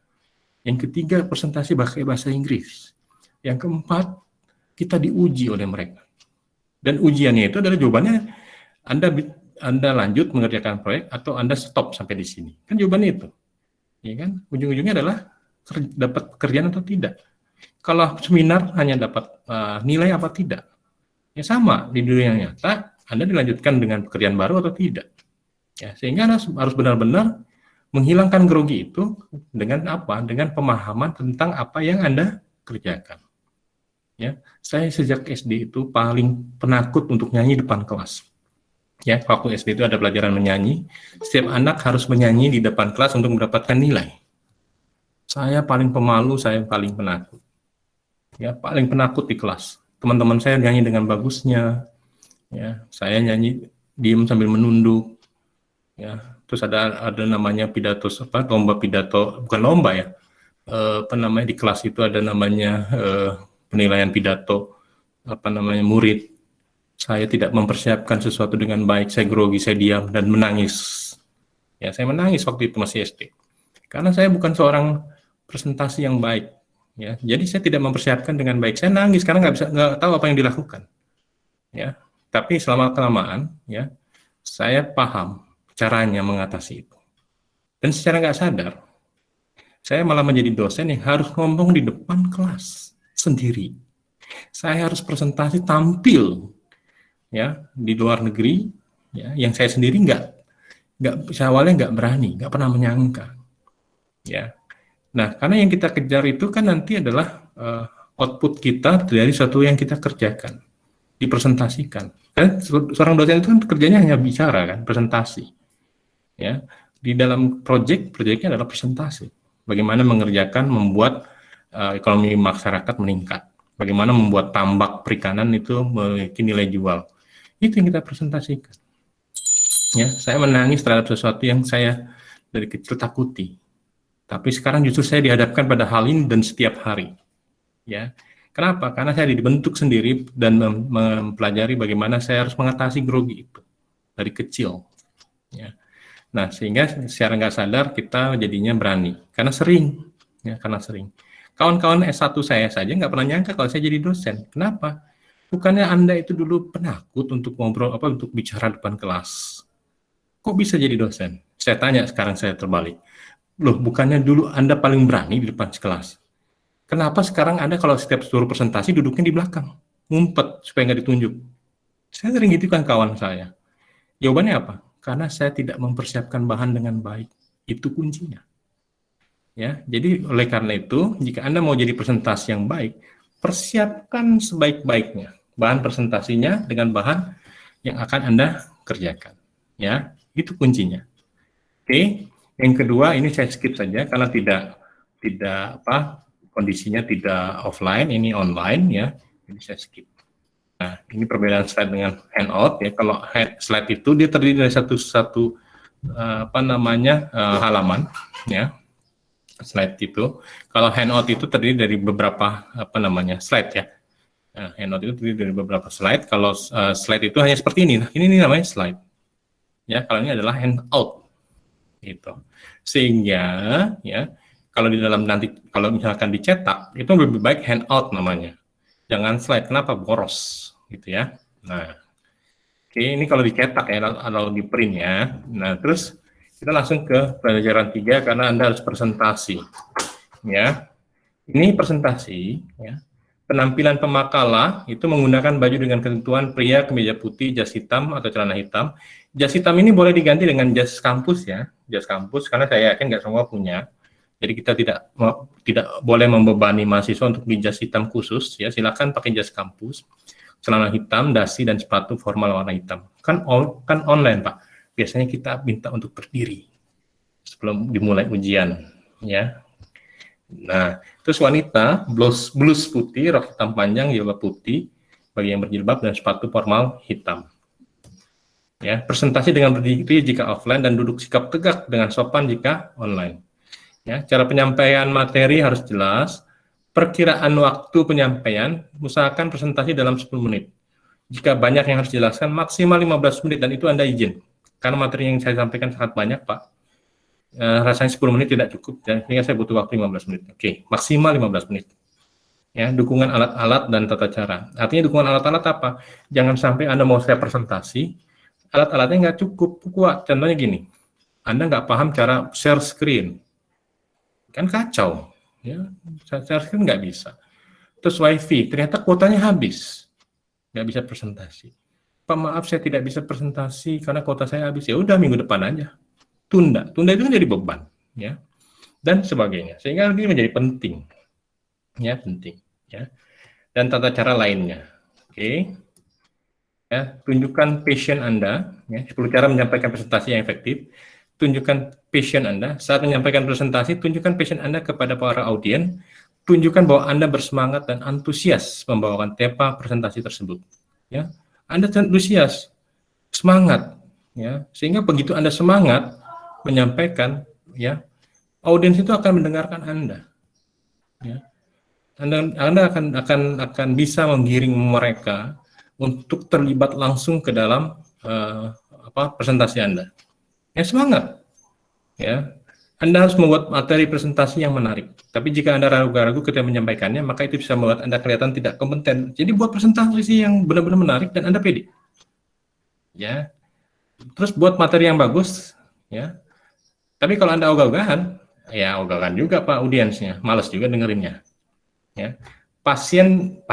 Yang ketiga, presentasi pakai bahasa Inggris. Yang keempat, kita diuji oleh mereka. Dan ujiannya itu adalah jawabannya, Anda lanjut mengerjakan proyek atau Anda stop sampai di sini. Kan jawabannya itu. Ya kan? Ujung-ujungnya adalah dapat kerjaan atau tidak. Kalau seminar hanya dapat nilai apa tidak. Ya sama, di dunia nyata, Anda dilanjutkan dengan pekerjaan baru atau tidak. Ya, sehingga Anda harus benar-benar menghilangkan grogi itu dengan apa? Dengan pemahaman tentang apa yang Anda kerjakan. Ya, saya sejak SD itu paling penakut untuk nyanyi depan kelas. Ya, waktu SD itu ada pelajaran menyanyi. Setiap anak harus menyanyi di depan kelas untuk mendapatkan nilai. Saya paling pemalu, saya paling penakut. Ya, paling penakut di kelas. Teman-teman saya nyanyi dengan bagusnya. Ya, saya nyanyi diem sambil menunduk. Ya, terus ada namanya pidato lomba pidato, bukan lomba ya, di kelas itu ada namanya penilaian pidato murid. Saya tidak mempersiapkan sesuatu dengan baik, saya grogi, saya diam dan menangis. Ya, saya menangis waktu itu masih SD karena saya bukan seorang presentasi yang baik. Ya, jadi saya tidak mempersiapkan dengan baik, saya nangis karena nggak tahu apa yang dilakukan. Ya, tapi selama kelamaan ya saya paham caranya mengatasi itu. Dan secara nggak sadar, Saya malah menjadi dosen yang harus ngomong di depan kelas sendiri. Saya harus presentasi tampil ya di luar negeri, ya, yang saya sendiri saya awalnya nggak berani, nggak pernah menyangka, ya. Nah, karena yang kita kejar itu kan nanti adalah output kita dari sesuatu yang kita kerjakan, dipresentasikan. Dan seorang dosen itu kan kerjanya hanya bicara kan, presentasi, ya. Di dalam proyeknya adalah presentasi. Bagaimana membuat ekonomi masyarakat meningkat. Bagaimana membuat tambak perikanan itu memiliki nilai jual. Itu yang kita presentasikan. Ya, saya menangis terhadap sesuatu yang saya dari kecil takuti. Tapi sekarang justru saya dihadapkan pada hal ini dan setiap hari. Ya. Kenapa? Karena saya dibentuk sendiri dan mempelajari bagaimana saya harus mengatasi grogi itu dari kecil. Ya. Nah, sehingga secara nggak sadar kita jadinya berani. Karena sering. Kawan-kawan S1 saya saja nggak pernah nyangka kalau saya jadi dosen. Kenapa? Bukannya Anda itu dulu penakut untuk ngobrol, untuk bicara depan kelas. Kok bisa jadi dosen? Saya tanya, sekarang saya terbalik. Loh, bukannya dulu Anda paling berani di depan kelas? Kenapa sekarang Anda kalau setiap suruh presentasi duduknya di belakang? Ngumpet supaya nggak ditunjuk. Saya sering gitu kan kawan saya. Jawabannya apa? Karena saya tidak mempersiapkan bahan dengan baik. Itu kuncinya. Ya, jadi oleh karena itu, jika Anda mau jadi presentasi yang baik, persiapkan sebaik-baiknya bahan presentasinya dengan bahan yang akan Anda kerjakan. Ya, itu kuncinya. Oke, yang kedua ini saya skip saja karena kondisinya tidak offline, ini online ya. Jadi saya skip. Nah, ini perbedaan slide dengan handout ya. Kalau slide itu dia terdiri dari satu halaman ya. Slide itu. Kalau handout itu terdiri dari beberapa slide ya. Nah, handout itu terdiri dari beberapa slide. Kalau slide itu hanya seperti ini. Nah, ini namanya slide. Ya, kalau ini adalah handout. Gitu. Sehingga ya, kalau di dalam nanti kalau misalkan dicetak, itu lebih baik handout namanya. Jangan slide, kenapa? Boros, gitu ya. Nah, oke, ini kalau dicetak ya, atau di print ya. Nah, terus kita langsung ke pelajaran 3 karena Anda harus presentasi. Ya, ini presentasi. Ya. Penampilan pemakalah itu menggunakan baju dengan ketentuan pria kemeja putih, jas hitam atau celana hitam. Jas hitam ini boleh diganti dengan jas kampus ya, jas kampus karena saya yakin nggak semua punya. Jadi kita tidak boleh membebani mahasiswa untuk di jas hitam khusus ya, silakan pakai jas kampus, celana hitam, dasi dan sepatu formal warna hitam. Kan online Pak. Biasanya kita minta untuk berdiri sebelum dimulai ujian ya. Nah, terus wanita blus putih, rok hitam panjang, jilbab putih bagi yang berjilbab dan sepatu formal hitam. Ya, presentasi dengan berdiri jika offline dan duduk sikap tegak dengan sopan jika online. Ya, cara penyampaian materi harus jelas. Perkiraan waktu penyampaian, usahakan presentasi dalam 10 menit. Jika banyak yang harus dijelaskan, maksimal 15 menit dan itu Anda izin. Karena materi yang saya sampaikan sangat banyak, Pak. Rasanya 10 menit tidak cukup, dan sehingga saya butuh waktu 15 menit. Oke, maksimal 15 menit. Ya, dukungan alat-alat dan tata cara. Artinya dukungan alat-alat apa? Jangan sampai Anda mau saya presentasi, alat-alatnya nggak cukup kuat. Contohnya gini, Anda nggak paham cara share screen. Kan kacau, ya, share screen nggak bisa. Terus wifi, ternyata kuotanya habis, nggak bisa presentasi. Pak maaf saya tidak bisa presentasi karena kuota saya habis. Ya udah minggu depan aja, tunda itu kan jadi beban, ya, dan sebagainya. Sehingga ini menjadi penting, ya penting, ya. Dan tata cara lainnya, oke. Ya, tunjukkan passion Anda, ya, 10 cara menyampaikan presentasi yang efektif. Tunjukkan passion Anda. Saat menyampaikan presentasi, tunjukkan passion Anda kepada para audien. Tunjukkan bahwa Anda bersemangat dan antusias membawakan tema presentasi tersebut. Ya, Anda antusias, semangat, ya, sehingga begitu Anda semangat menyampaikan, ya, audiens itu akan mendengarkan Anda. Ya. Anda akan bisa menggiring mereka untuk terlibat langsung ke dalam presentasi Anda. Ya, semangat. Ya. Anda harus membuat materi presentasi yang menarik. Tapi jika Anda ragu-ragu ketika menyampaikannya, maka itu bisa membuat Anda kelihatan tidak kompeten. Jadi buat presentasi yang benar-benar menarik dan Anda pede. Ya. Terus buat materi yang bagus, ya. Tapi kalau Anda ogah-ogahan, Ya ogahkan juga Pak audiensnya, males juga dengerinnya. Ya. Patient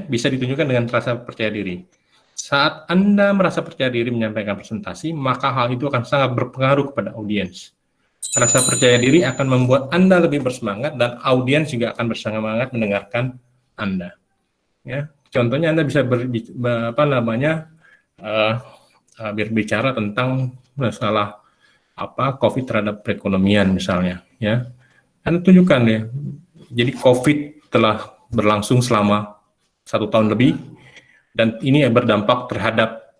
bisa ditunjukkan dengan rasa percaya diri. Saat Anda merasa percaya diri menyampaikan presentasi, maka hal itu akan sangat berpengaruh kepada audiens. Rasa percaya diri akan membuat Anda lebih bersemangat dan audiens juga akan bersemangat mendengarkan Anda. Ya, contohnya Anda bisa berbicara tentang masalah COVID terhadap perekonomian misalnya. Ya, Anda tunjukkan ya. Jadi COVID telah berlangsung selama 1 tahun lebih dan ini berdampak terhadap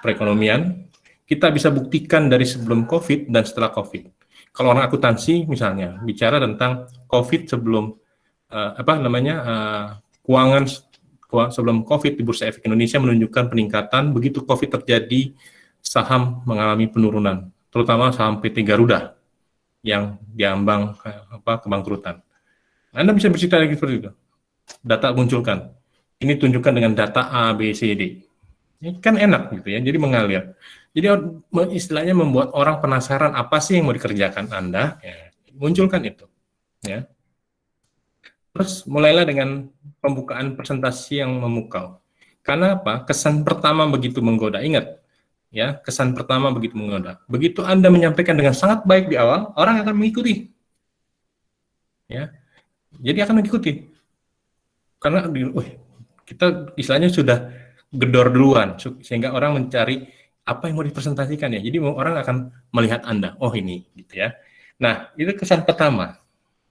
perekonomian. Kita bisa buktikan dari sebelum COVID dan setelah COVID. Kalau orang akuntansi misalnya bicara tentang COVID sebelum keuangan sebelum COVID di Bursa Efek Indonesia menunjukkan peningkatan, begitu COVID terjadi saham mengalami penurunan, terutama saham PT Garuda yang diambang kebangkrutan. Anda bisa bercerita lagi seperti itu. Data munculkan. Ini tunjukkan dengan data A, B, C, D. Ini kan enak gitu ya, jadi mengalir. Jadi istilahnya membuat orang penasaran apa sih yang mau dikerjakan Anda, ya, munculkan itu. Ya. Terus mulailah dengan pembukaan presentasi yang memukau. Karena apa? Kesan pertama begitu menggoda. Ingat, ya, kesan pertama begitu menggoda. Begitu Anda menyampaikan dengan sangat baik di awal, orang akan mengikuti. Ya. Jadi akan mengikuti. Karena kita istilahnya sudah gedor duluan, sehingga orang mencari apa yang mau dipresentasikan ya. Jadi orang akan melihat Anda, oh ini, gitu ya. Nah, itu kesan pertama.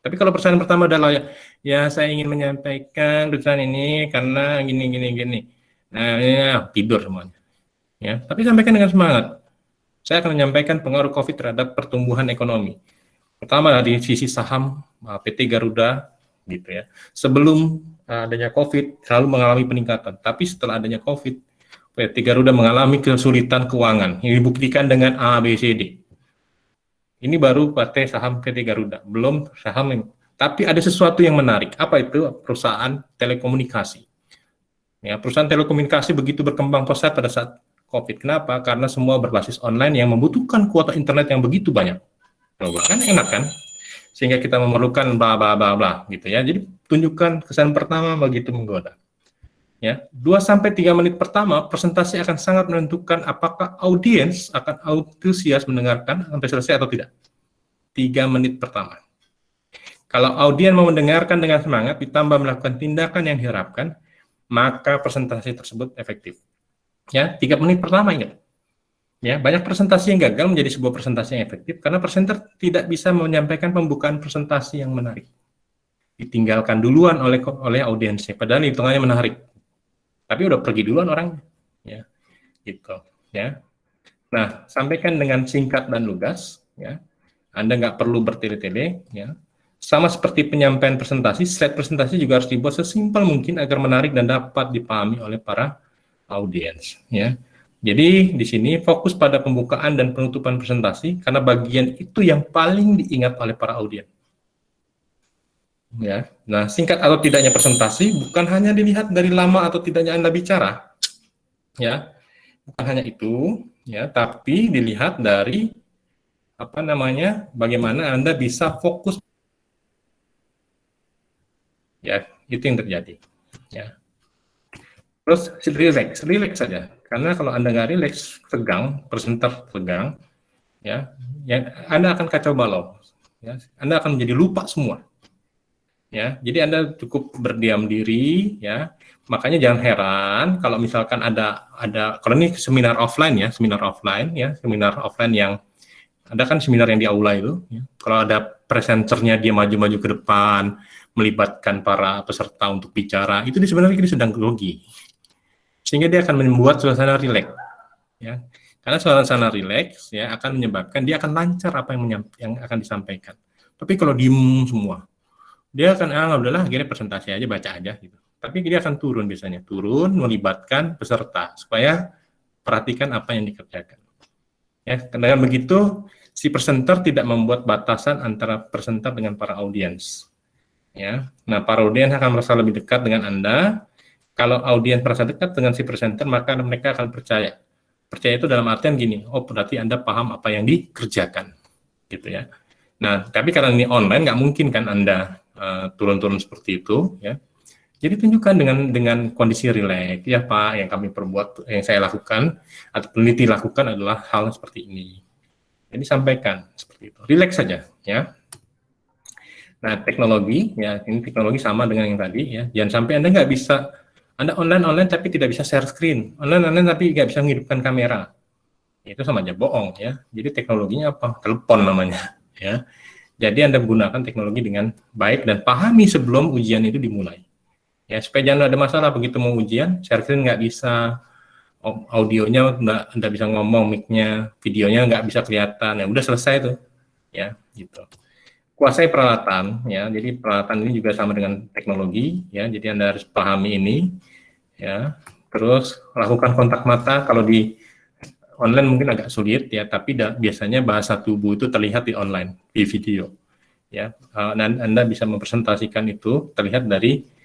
Tapi kalau pesan pertama adalah ya saya ingin menyampaikan pesan ini karena gini. Nah, ya, tidur semuanya. Ya, tapi sampaikan dengan semangat. Saya akan menyampaikan pengaruh COVID terhadap pertumbuhan ekonomi. Pertama di sisi saham PT Garuda gitu ya. Sebelum adanya COVID selalu mengalami peningkatan, tapi setelah adanya COVID PT Garuda mengalami kesulitan keuangan. Ini dibuktikan dengan A, B, C, D. Ini baru partai saham PT Garuda, belum saham yang, tapi ada sesuatu yang menarik. Apa itu? Perusahaan telekomunikasi. Ya, perusahaan telekomunikasi begitu berkembang pesat pada saat COVID. Kenapa? Karena semua berbasis online yang membutuhkan kuota internet yang begitu banyak. Kan enak kan? Sehingga kita memerlukan bla bla bla bla gitu ya. Jadi tunjukkan kesan pertama begitu menggoda. Ya, 2-3 menit pertama presentasi akan sangat menentukan apakah audiens akan antusias mendengarkan sampai selesai atau tidak. 3 menit pertama. Kalau audiens mau mendengarkan dengan semangat ditambah melakukan tindakan yang diharapkan, maka presentasi tersebut efektif. Ya, 3 menit pertama ingat. Ya, banyak presentasi yang gagal menjadi sebuah presentasi yang efektif karena presenter tidak bisa menyampaikan pembukaan presentasi yang menarik. Ditinggalkan duluan oleh audiensnya, padahal hitungannya menarik. Tapi udah pergi duluan orangnya, ya, gitu, ya. Nah, sampaikan dengan singkat dan lugas, ya. Anda nggak perlu bertele-tele, ya. Sama seperti penyampaian presentasi, slide presentasi juga harus dibuat sesimpel mungkin agar menarik dan dapat dipahami oleh para audiens, ya. Jadi di sini fokus pada pembukaan dan penutupan presentasi karena bagian itu yang paling diingat oleh para audiens. Ya, nah singkat atau tidaknya presentasi bukan hanya dilihat dari lama atau tidaknya Anda bicara, ya, bukan hanya itu, ya, tapi dilihat dari bagaimana Anda bisa fokus, ya, itu yang terjadi, ya. Terus relax saja, karena kalau Anda nggak relax, tegang, presenter tegang, ya, Anda akan kacau balau, ya, Anda akan menjadi lupa semua. Ya, jadi Anda cukup berdiam diri, ya. Makanya jangan heran kalau misalkan ada kalau ini seminar offline ya, seminar offline yang ada kan seminar yang di aula itu, ya. Kalau ada presenternya dia maju-maju ke depan, melibatkan para peserta untuk bicara, itu sebenarnya dia sedang grogi. Sehingga dia akan membuat suasana rileks, ya. Karena suasana rileks ya akan menyebabkan dia akan lancar apa yang akan disampaikan. Tapi kalau diem semua, dia akan udahlah akhirnya presentasi aja, baca aja gitu. Tapi dia akan turun melibatkan peserta supaya perhatikan apa yang dikerjakan. Ya, dengan begitu si presenter tidak membuat batasan antara presenter dengan para audiens. Ya. Nah, para audiens akan merasa lebih dekat dengan Anda. Kalau audiens merasa dekat dengan si presenter, maka mereka akan percaya. Percaya itu dalam artian gini, oh berarti Anda paham apa yang dikerjakan. Gitu ya. Nah, tapi karena ini online, nggak mungkin kan Anda turun-turun seperti itu, ya. Jadi tunjukkan dengan kondisi rileks, ya Pak, yang kami perbuat, yang saya lakukan atau peneliti lakukan adalah hal seperti ini. Jadi sampaikan seperti itu, rileks saja, ya. Nah, teknologi, ya ini teknologi sama dengan yang tadi, ya. Jangan sampai Anda nggak bisa, Anda online tapi tidak bisa share screen, online tapi nggak bisa menghidupkan kamera. Itu sama aja bohong, ya. Jadi teknologinya apa? Telepon namanya, ya. Jadi Anda gunakan teknologi dengan baik dan pahami sebelum ujian itu dimulai. Ya, supaya jangan ada masalah begitu mau ujian, share screen nggak bisa, audionya nggak bisa ngomong, mic-nya, videonya nggak bisa kelihatan, ya udah selesai tuh, ya gitu. Kuasai peralatan, ya, jadi peralatan ini juga sama dengan teknologi, ya, jadi Anda harus pahami ini, ya. Terus lakukan kontak mata, kalau di online mungkin agak sulit, ya, tapi biasanya bahasa tubuh itu terlihat di online, di video, ya. Dan Anda bisa mempresentasikan itu terlihat dari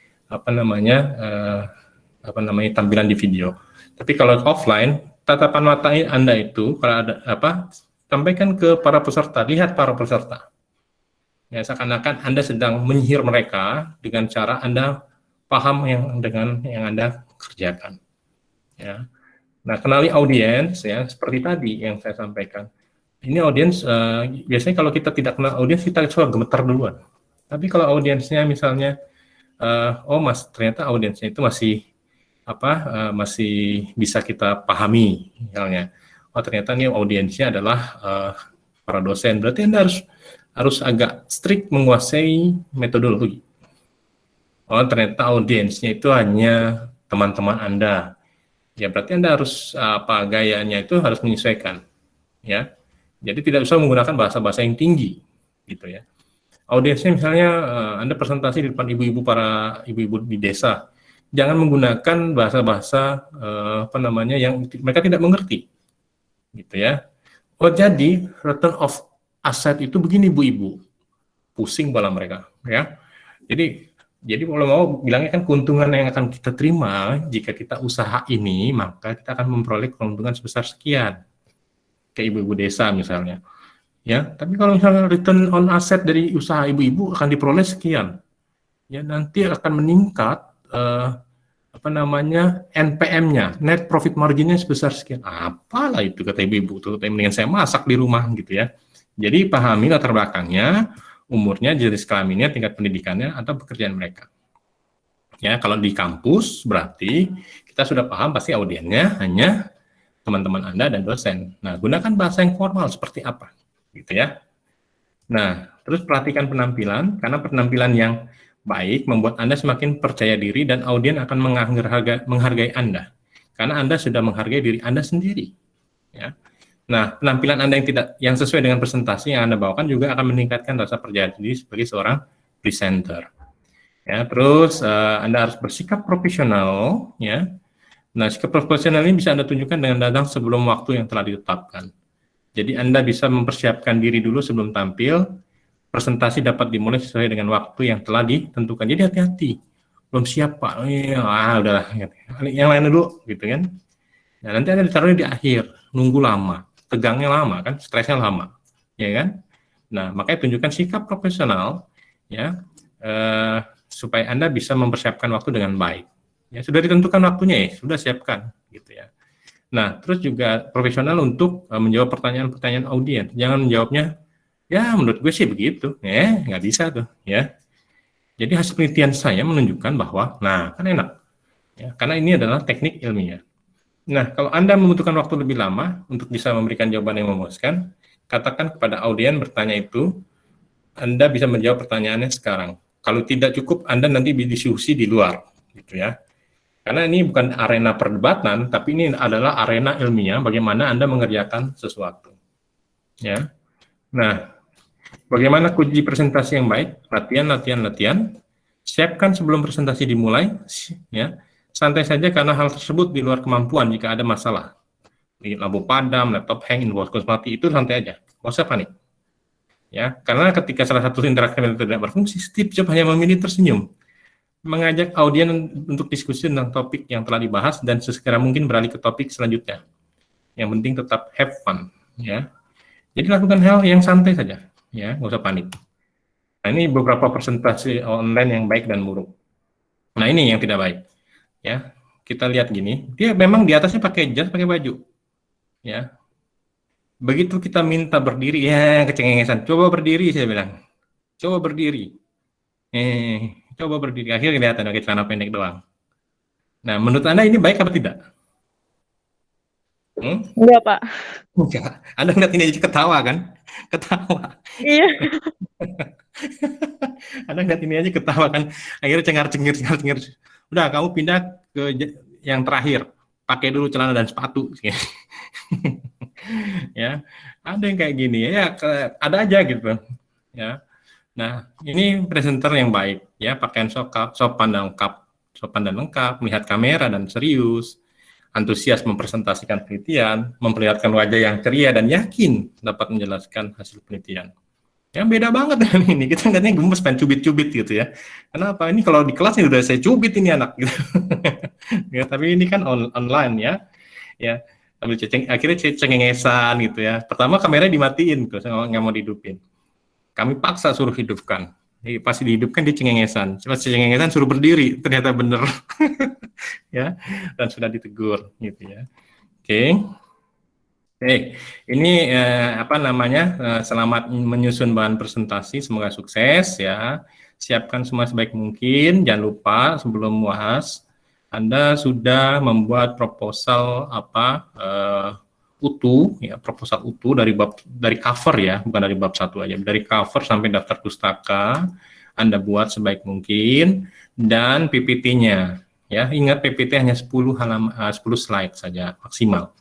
tampilan di video. Tapi kalau offline, tatapan mata Anda itu kalau ada sampaikan ke para peserta, lihat para peserta. Ya, seakan-akan Anda sedang menyihir mereka dengan cara Anda paham dengan yang Anda kerjakan. Ya. Nah, kenali audiens, ya, seperti tadi yang saya sampaikan. Ini audiens, biasanya kalau kita tidak kenal audiens, kita suka gemetar duluan. Tapi kalau audiensnya misalnya ternyata audiensnya itu masih bisa kita pahami, misalnya. Oh, ternyata ini audiensnya adalah para dosen. Berarti Anda harus agak strict menguasai metodologi. Oh, ternyata audiensnya itu hanya teman-teman Anda. Ya, berarti Anda harus gayanya itu harus menyesuaikan, ya. Jadi tidak usah menggunakan bahasa-bahasa yang tinggi, gitu ya. Audiensnya misalnya Anda presentasi di depan para ibu-ibu di desa, jangan menggunakan bahasa-bahasa yang mereka tidak mengerti, gitu ya. Oh, jadi return of asset itu begini Bu-ibu, pusing kepala mereka, ya. Jadi kalau mau bilangnya kan keuntungan yang akan kita terima jika kita usaha ini, maka kita akan memperoleh keuntungan sebesar sekian, ke ibu-ibu desa misalnya. Ya, tapi kalau misalnya return on asset dari usaha ibu-ibu akan diperoleh sekian, ya nanti akan meningkat NPM-nya, net profit margin-nya sebesar sekian. Apalah itu kata ibu-ibu, tuh mendingan saya masak di rumah gitu ya. Jadi pahami latar belakangnya, umurnya, jenis kelaminnya, tingkat pendidikannya, atau pekerjaan mereka. Ya, kalau di kampus berarti kita sudah paham pasti audiennya hanya teman-teman Anda dan dosen. Nah, gunakan bahasa yang formal seperti apa? Gitu ya. Nah, terus perhatikan penampilan, karena penampilan yang baik membuat Anda semakin percaya diri dan audien akan menghargai Anda, karena Anda sudah menghargai diri Anda sendiri. Ya. Nah, penampilan Anda yang sesuai dengan presentasi yang Anda bawakan juga akan meningkatkan rasa percaya diri sebagai seorang presenter. Ya, terus Anda harus bersikap profesional. Ya. Nah, sikap profesional ini bisa Anda tunjukkan dengan datang sebelum waktu yang telah ditetapkan. Jadi Anda bisa mempersiapkan diri dulu sebelum tampil, presentasi dapat dimulai sesuai dengan waktu yang telah ditentukan. Jadi hati-hati, belum siap Pak, udahlah, yang lain dulu, gitu kan. Nah, nanti Anda ditaruhnya di akhir, nunggu lama, tegangnya lama kan, stresnya lama, ya kan. Nah, makanya tunjukkan sikap profesional, ya, supaya Anda bisa mempersiapkan waktu dengan baik. Ya, sudah ditentukan waktunya ya, sudah siapkan, gitu ya. Nah, terus juga profesional untuk menjawab pertanyaan-pertanyaan audiens. Jangan menjawabnya, ya menurut gue sih begitu. Nggak bisa tuh, ya. Jadi hasil penelitian saya menunjukkan bahwa, nah kan enak. Ya, karena ini adalah teknik ilmiah. Nah, kalau Anda membutuhkan waktu lebih lama untuk bisa memberikan jawaban yang memuaskan, katakan kepada audiens bertanya itu, Anda bisa menjawab pertanyaannya sekarang. Kalau tidak cukup, Anda nanti berdiskusi di luar, gitu ya. Karena ini bukan arena perdebatan, tapi ini adalah arena ilmiah bagaimana Anda mengerjakan sesuatu. Ya. Nah, bagaimana kunci presentasi yang baik? Latihan. Siapkan sebelum presentasi dimulai. Ya. Santai saja karena hal tersebut di luar kemampuan jika ada masalah. Lampu padam, laptop hang, infocus mati, itu santai aja. Nggak usah panik. Ya, karena ketika salah satu interaksi tidak berfungsi, Steve Jobs hanya memilih tersenyum, mengajak audiens untuk diskusi tentang topik yang telah dibahas dan sesegera mungkin beralih ke topik selanjutnya. Yang penting tetap have fun, ya. Jadi lakukan hal yang santai saja, ya, nggak usah panik. Nah, ini beberapa presentasi online yang baik dan buruk. Nah, ini yang tidak baik. Ya, kita lihat gini, dia memang di atasnya pakai jas, pakai baju. Ya, begitu kita minta berdiri, ya kecengengesan. Coba berdiri, saya bilang. Coba berdiri. Coba berdiri. Akhirnya kelihatan pakai celana pendek doang. Nah, menurut Anda ini baik apa tidak? Enggak, Pak. Enggak. Anda ngeliat ini aja ketawa kan? Ketawa. Iya. Anda ngeliat ini aja ketawa kan? Akhirnya cengar-cengir. Udah, kamu pindah ke yang terakhir. Pakai dulu celana dan sepatu. Ya, ada yang kayak gini ya, ada aja gitu. Ya. Nah, ini presenter yang baik, ya, pakaian sopan dan lengkap, melihat kamera dan serius, antusias mempresentasikan penelitian, memperlihatkan wajah yang ceria dan yakin dapat menjelaskan hasil penelitian. Ya, beda banget dengan ini. Kita ngeliatnya gemes, pengen cubit-cubit gitu ya. Kenapa? Ini kalau di kelas ini udah saya cubit ini anak gitu. Ya, tapi ini kan online ya. Ya, akhirnya cengengesan gitu ya. Pertama kameranya dimatiin, gitu, saya nggak mau dihidupin. Kami paksa suruh hidupkan. Pasti dihidupkan dia cengengesan. Pas cengengesan suruh berdiri, ternyata bener. Ya, dan sudah ditegur gitu ya. Oke. Ini selamat menyusun bahan presentasi, semoga sukses ya. Siapkan semua sebaik mungkin. Jangan lupa sebelum UAS Anda sudah membuat proposal utuh, ya, proposal utuh dari cover ya, bukan dari bab 1 aja, dari cover sampai daftar pustaka Anda buat sebaik mungkin, dan PPT-nya ya, ingat PPT hanya 10 slide saja maksimal.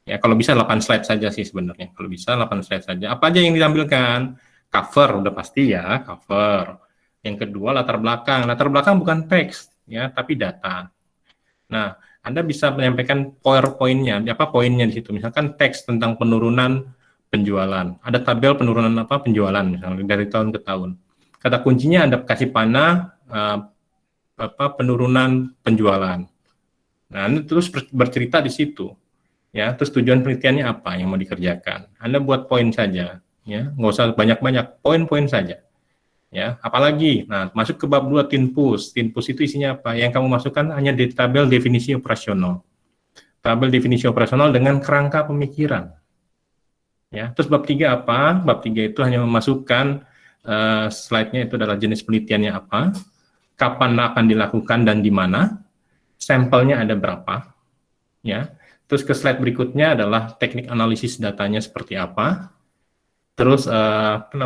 Ya, kalau bisa 8 slide saja sih sebenarnya. Kalau bisa 8 slide saja. Apa aja yang ditampilkan? Cover udah pasti ya, cover. Yang kedua latar belakang. Latar belakang bukan teks ya, tapi data. Nah, Anda bisa menyampaikan powerpoint-nya, poinnya di situ. Misalkan teks tentang penurunan penjualan. Ada tabel penurunan penjualan misalnya dari tahun ke tahun. Kata kuncinya Anda kasih panah penurunan penjualan. Nah, Anda terus bercerita di situ. Ya, terus tujuan penelitiannya apa yang mau dikerjakan. Anda buat poin saja, ya, nggak usah banyak-banyak, poin-poin saja. Ya, apalagi, nah, masuk ke bab 2 TINPUS. TINPUS itu isinya apa? Yang kamu masukkan hanya di tabel definisi operasional. Tabel definisi operasional dengan kerangka pemikiran. Ya, terus bab 3 apa? Bab 3 itu hanya memasukkan slide-nya itu adalah jenis penelitiannya apa, kapan akan dilakukan dan di mana, sampelnya ada berapa, ya. Terus ke slide berikutnya adalah teknik analisis datanya seperti apa. Terus apa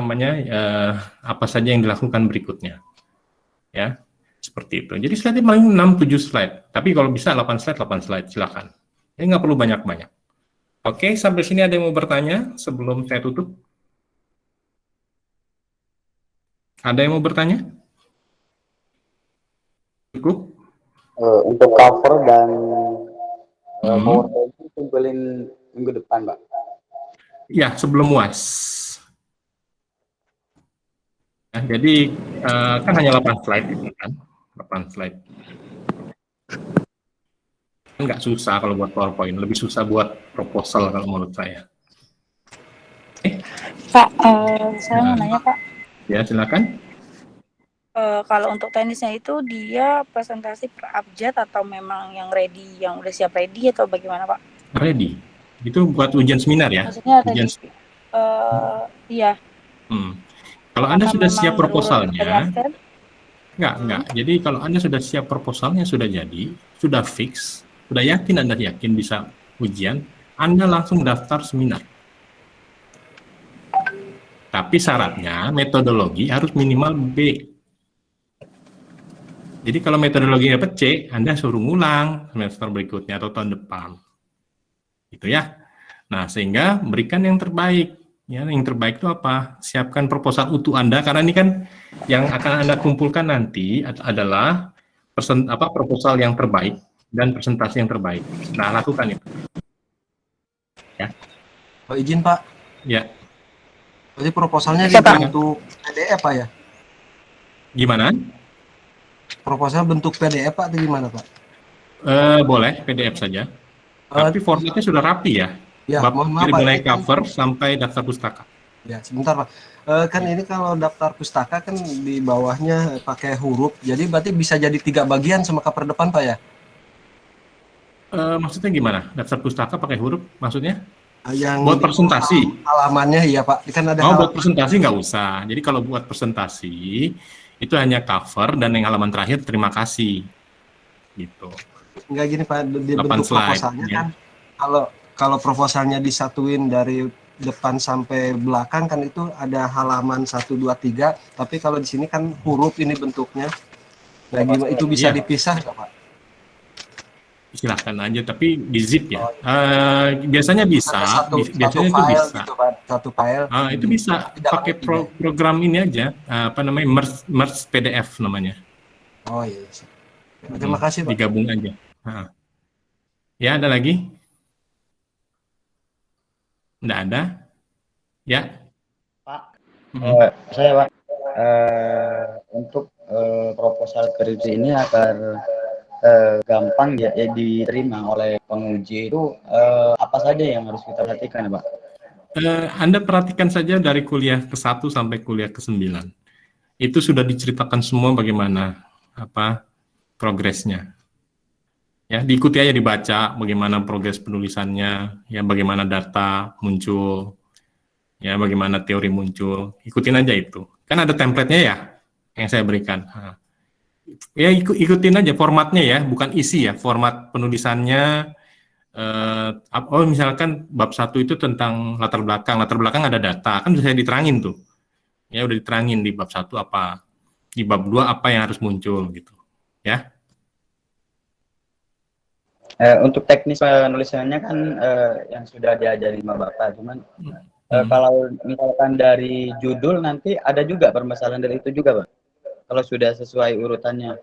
saja yang dilakukan berikutnya, ya, seperti itu. Jadi slide paling 6-7 slide, tapi kalau bisa 8 slide silakan. Jadi nggak perlu banyak-banyak. Oke, sampai sini ada yang mau bertanya sebelum saya tutup? Ada yang mau bertanya? Cukup? Untuk cover dan PowerPoint kumpulin minggu depan, Pak. Ya, sebelum UAS. Nah, jadi kan hanya 8 slide itu kan, 8 slide. Nggak susah kalau buat PowerPoint, lebih susah buat proposal kalau menurut saya. Pak, saya mau nanya Pak. Ya, silakan. Kalau untuk tenisnya itu dia presentasi per abjad atau memang yang ready, yang udah siap ready atau bagaimana Pak? Ready. Itu buat ujian seminar ya? Maksudnya ready. Iya. Kalau Anda sudah siap proposalnya, enggak. Jadi kalau Anda sudah siap proposalnya, sudah jadi, sudah fix, sudah yakin Anda yakin bisa ujian, Anda langsung daftar seminar. Tapi syaratnya metodologi harus minimal B. Jadi kalau metodologi dapat C, Anda suruh ngulang semester berikutnya atau tahun depan. Gitu ya. Nah, sehingga berikan yang terbaik. Ya, yang terbaik itu apa? Siapkan proposal utuh Anda, karena ini kan yang akan Anda kumpulkan nanti adalah proposal yang terbaik dan presentasi yang terbaik. Nah, lakukan itu. Ya. Oh, izin Pak. Ya. Jadi proposalnya bentuk PDF Pak ya? Gimana? Proposal bentuk PDF Pak atau gimana Pak? Boleh PDF saja. Tapi formatnya sudah rapi ya. Ya, Bab dari mulai cover sampai daftar pustaka. Ya, sebentar Pak. Kan ini kalau daftar pustaka kan di bawahnya pakai huruf, jadi berarti bisa jadi 3 bagian sama cover depan Pak ya? Maksudnya gimana? Daftar pustaka pakai huruf? Maksudnya? Yang Buat presentasi? halamannya iya Pak, kan ada Buat halaman. presentasi nggak usah. Jadi kalau buat presentasi, itu hanya cover dan yang halaman terakhir terima kasih. Gitu. Enggak gini Pak, di 8 bentuk slide, proposalnya ya. kan kalau proposalnya disatuin dari depan sampai belakang kan itu ada halaman 1, 2, 3, tapi kalau di sini kan huruf ini bentuknya. Nah, gimana itu bisa Iya. dipisah nggak Pak? Silahkan aja, tapi di zip ya. Biasanya bisa, Ada biasanya itu file bisa. gitu Pak, satu file. Itu bisa pakai program ini aja, apa namanya, merge PDF namanya. Oh iya. Terima kasih Pak. Digabung aja. Ya, ada lagi? Nggak ada? Ya. Pak, saya Pak, untuk proposal skripsi ini agar gampang ya diterima oleh penguji itu apa saja yang harus kita perhatikan ya Pak? Anda perhatikan saja dari kuliah ke-1 sampai kuliah ke-9. Itu sudah diceritakan semua bagaimana progresnya. Ya, diikuti aja, dibaca bagaimana progres penulisannya, ya bagaimana data muncul, ya bagaimana teori muncul. Ikutin aja itu. Kan ada template-nya ya yang saya berikan. Ya ikutin aja formatnya ya, bukan isi ya, format penulisannya. Misalkan bab 1 itu tentang latar belakang ada data, kan bisa diterangin tuh. Ya udah diterangin di bab 1 apa, di bab 2 apa yang harus muncul gitu. Ya. Untuk teknis penulisannya kan yang sudah diajari sama Bapak, cuman kalau misalkan dari judul nanti ada juga permasalahan dari itu juga Pak, kalau sudah sesuai urutannya,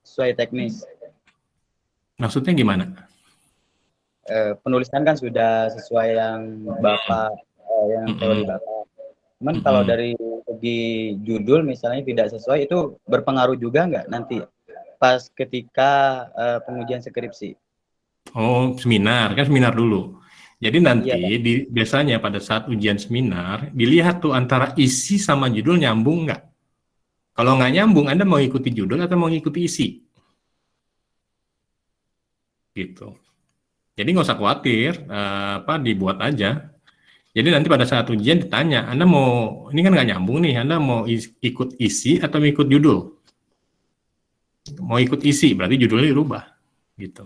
sesuai teknis. Maksudnya gimana? Penulisan kan sudah sesuai yang Bapak, yang teori Bapak, cuman kalau dari segi judul misalnya tidak sesuai, itu berpengaruh juga nggak nanti pas ketika pengujian skripsi? Oh, seminar, kan seminar dulu. Jadi nanti biasanya pada saat ujian seminar, dilihat tuh antara isi sama judul nyambung nggak. Kalau nggak nyambung, Anda mau ikuti judul atau mau ikuti isi? Gitu. Jadi nggak usah khawatir, dibuat aja. Jadi nanti pada saat ujian ditanya, Anda mau, ini kan nggak nyambung nih, Anda mau ikut isi atau ikut judul? Mau ikut isi, berarti judulnya dirubah. Gitu.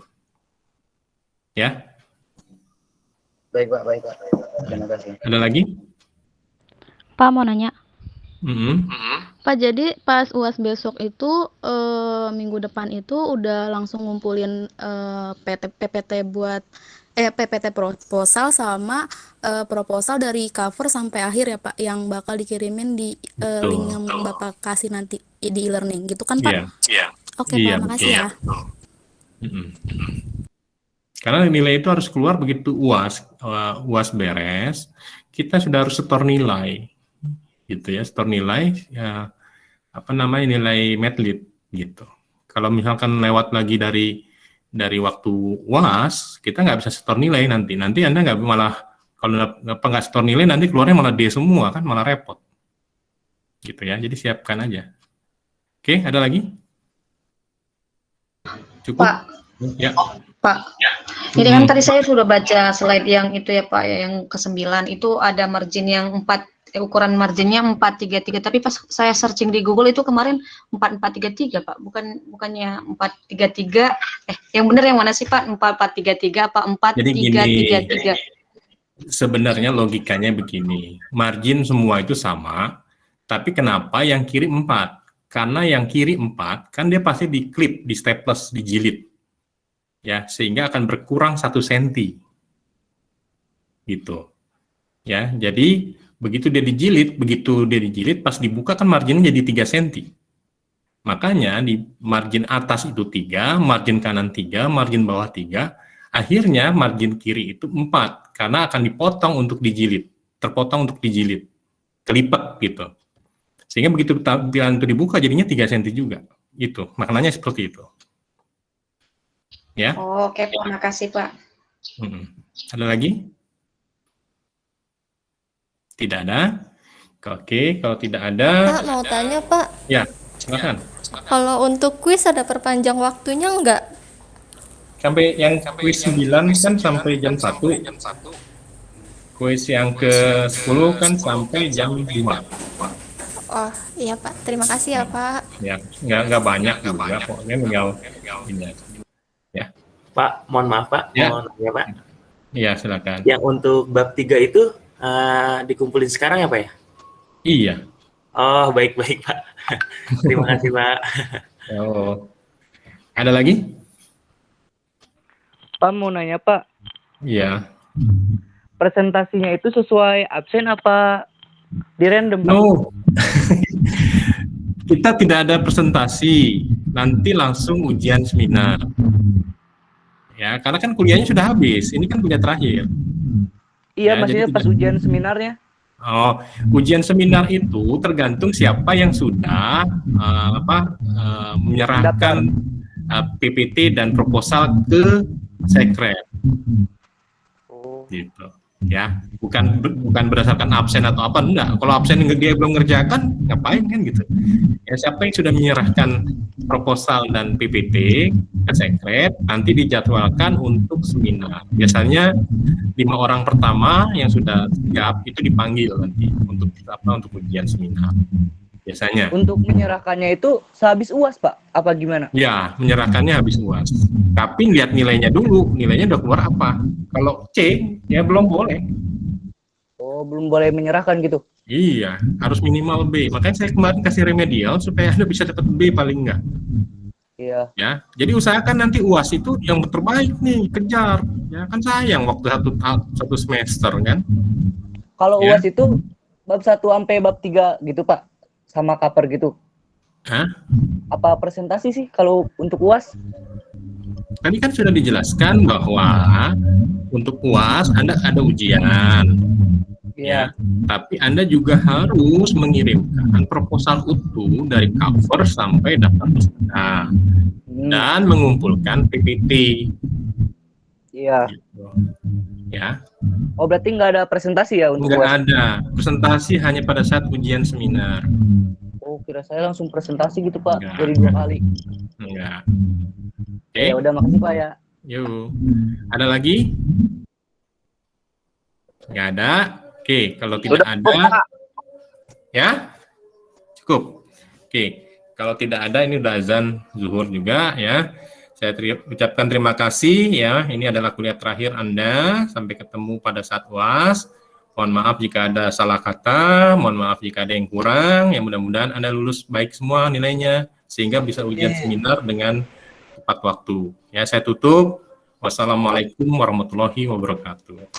Ya. Baik Pak. Terima kasih. Ada lagi? Pak mau nanya. Pak, jadi pas UAS besok itu minggu depan itu udah langsung ngumpulin PPT buat PPT proposal sama proposal dari cover sampai akhir ya Pak, yang bakal dikirimin di link yang Bapak kasih nanti di e-learning gitu kan Pak? Iya. Oke Pak, makasih ya. Karena nilai itu harus keluar begitu UAS beres, kita sudah harus setor nilai. Gitu ya, setor nilai ya, nilai medlit gitu. Kalau misalkan lewat lagi dari waktu UAS, kita nggak bisa setor nilai nanti Anda nggak, malah kalau nggak setor nilai nanti keluarnya malah D semua, kan malah repot gitu ya. Jadi siapkan aja. Oke, ada lagi? Cukup? Pak. Ya. Pak, ini kan tadi saya sudah baca slide yang itu ya Pak, yang ke-9 itu ada margin yang 4, ukuran marginnya 433, tapi pas saya searching di Google itu kemarin 4433 Pak, bukannya 433, yang benar yang mana sih Pak, 4433 apa 4333? Sebenarnya logikanya begini, margin semua itu sama, tapi kenapa yang kiri 4? Karena yang kiri 4 kan dia pasti diklip, di staples, dijilid. Ya, sehingga akan berkurang 1 senti. Gitu. Ya, jadi begitu dia dijilid, pas dibuka kan marginnya jadi 3 senti. Makanya di margin atas itu 3, margin kanan 3, margin bawah 3, akhirnya margin kiri itu 4, karena akan dipotong untuk dijilid, terpotong untuk dijilid, kelipet gitu. Sehingga begitu tampilan itu dibuka jadinya 3 senti juga. Itu, maknanya seperti itu. Ya. Oke Pak, makasih Pak. Ada lagi? Tidak ada. Oke, kalau tidak ada, Pak, mau tanya Pak, ya silakan. kalau untuk kuis ada perpanjang waktunya nggak? Sampai yang kuis 9 kan sampai jam 1, kuis yang ke-10 kan sampai jam 5. Oh iya Pak, terima kasih ya Pak. Ya, nggak banyak juga, pokoknya tinggal ini aja. Ya, Pak, mohon maaf Pak, Ya. mohon ya Pak. iya silakan. Yang untuk bab 3 itu dikumpulin sekarang ya Pak ya? Iya. Oh, baik-baik Pak. Terima kasih Pak. Oh. Ada lagi? Pak mau nanya Pak, Iya. presentasinya itu sesuai absen apa di random Pak? No. Kita tidak ada presentasi, nanti langsung ujian seminar. Ya, karena kan kuliahnya sudah habis, ini kan kuliah terakhir. Iya, Ya, maksudnya jadi pas tidak- ujian seminarnya. Oh, ujian seminar itu tergantung siapa yang sudah menyerahkan PPT dan proposal ke sekret. Gitu. Ya, bukan berdasarkan absen atau apa, enggak. Kalau absen dia belum ngerjakan, ngapain kan gitu. Ya, siapa yang sudah menyerahkan proposal dan PPT ke sekret, nanti dijadwalkan untuk seminar. Biasanya 5 orang pertama yang sudah siap itu dipanggil nanti untuk ujian seminar. Biasanya. Untuk menyerahkannya itu sehabis UAS Pak, apa gimana? Ya, menyerahkannya habis UAS. Tapi lihat nilainya dulu, nilainya udah keluar apa. Kalau C, ya belum boleh. Oh, belum boleh menyerahkan gitu. Iya, harus minimal B. Makanya saya kemarin kasih remedial supaya Anda bisa dapat B paling enggak. Iya. Ya, jadi usahakan nanti UAS itu yang terbaik nih, kejar. Ya, kan sayang waktu satu semester kan. Kalau Ya. UAS itu bab 1 sampai bab 3 gitu Pak, sama cover gitu. Hah? Apa presentasi sih kalau untuk UAS? Tadi kan sudah dijelaskan bahwa untuk UAS Anda ada ujian. Ya, tapi Anda juga harus mengirimkan proposal utuh dari cover sampai daftar peserta dan mengumpulkan PPT. Iya. Ya, Oh, berarti nggak ada presentasi ya untuk nggak UAS? ada presentasi, hanya pada saat ujian seminar. Oh, kira saya langsung presentasi gitu Pak, Enggak. dari 2 kali. Enggak. Ya udah, makasih Pak ya. Yuk, ada lagi? Nggak ada. Oke, kalau tidak ada, ya cukup. Oke, kalau tidak ada, ini udah azan zuhur juga ya. Saya ucapkan terima kasih ya. Ini adalah kuliah terakhir Anda. Sampai ketemu pada saat UAS. Mohon maaf jika ada salah kata, mohon maaf jika ada yang kurang. Ya mudah-mudahan Anda lulus baik semua nilainya sehingga bisa ujian seminar dengan tepat waktu. Ya, saya tutup. Wassalamualaikum warahmatullahi wabarakatuh.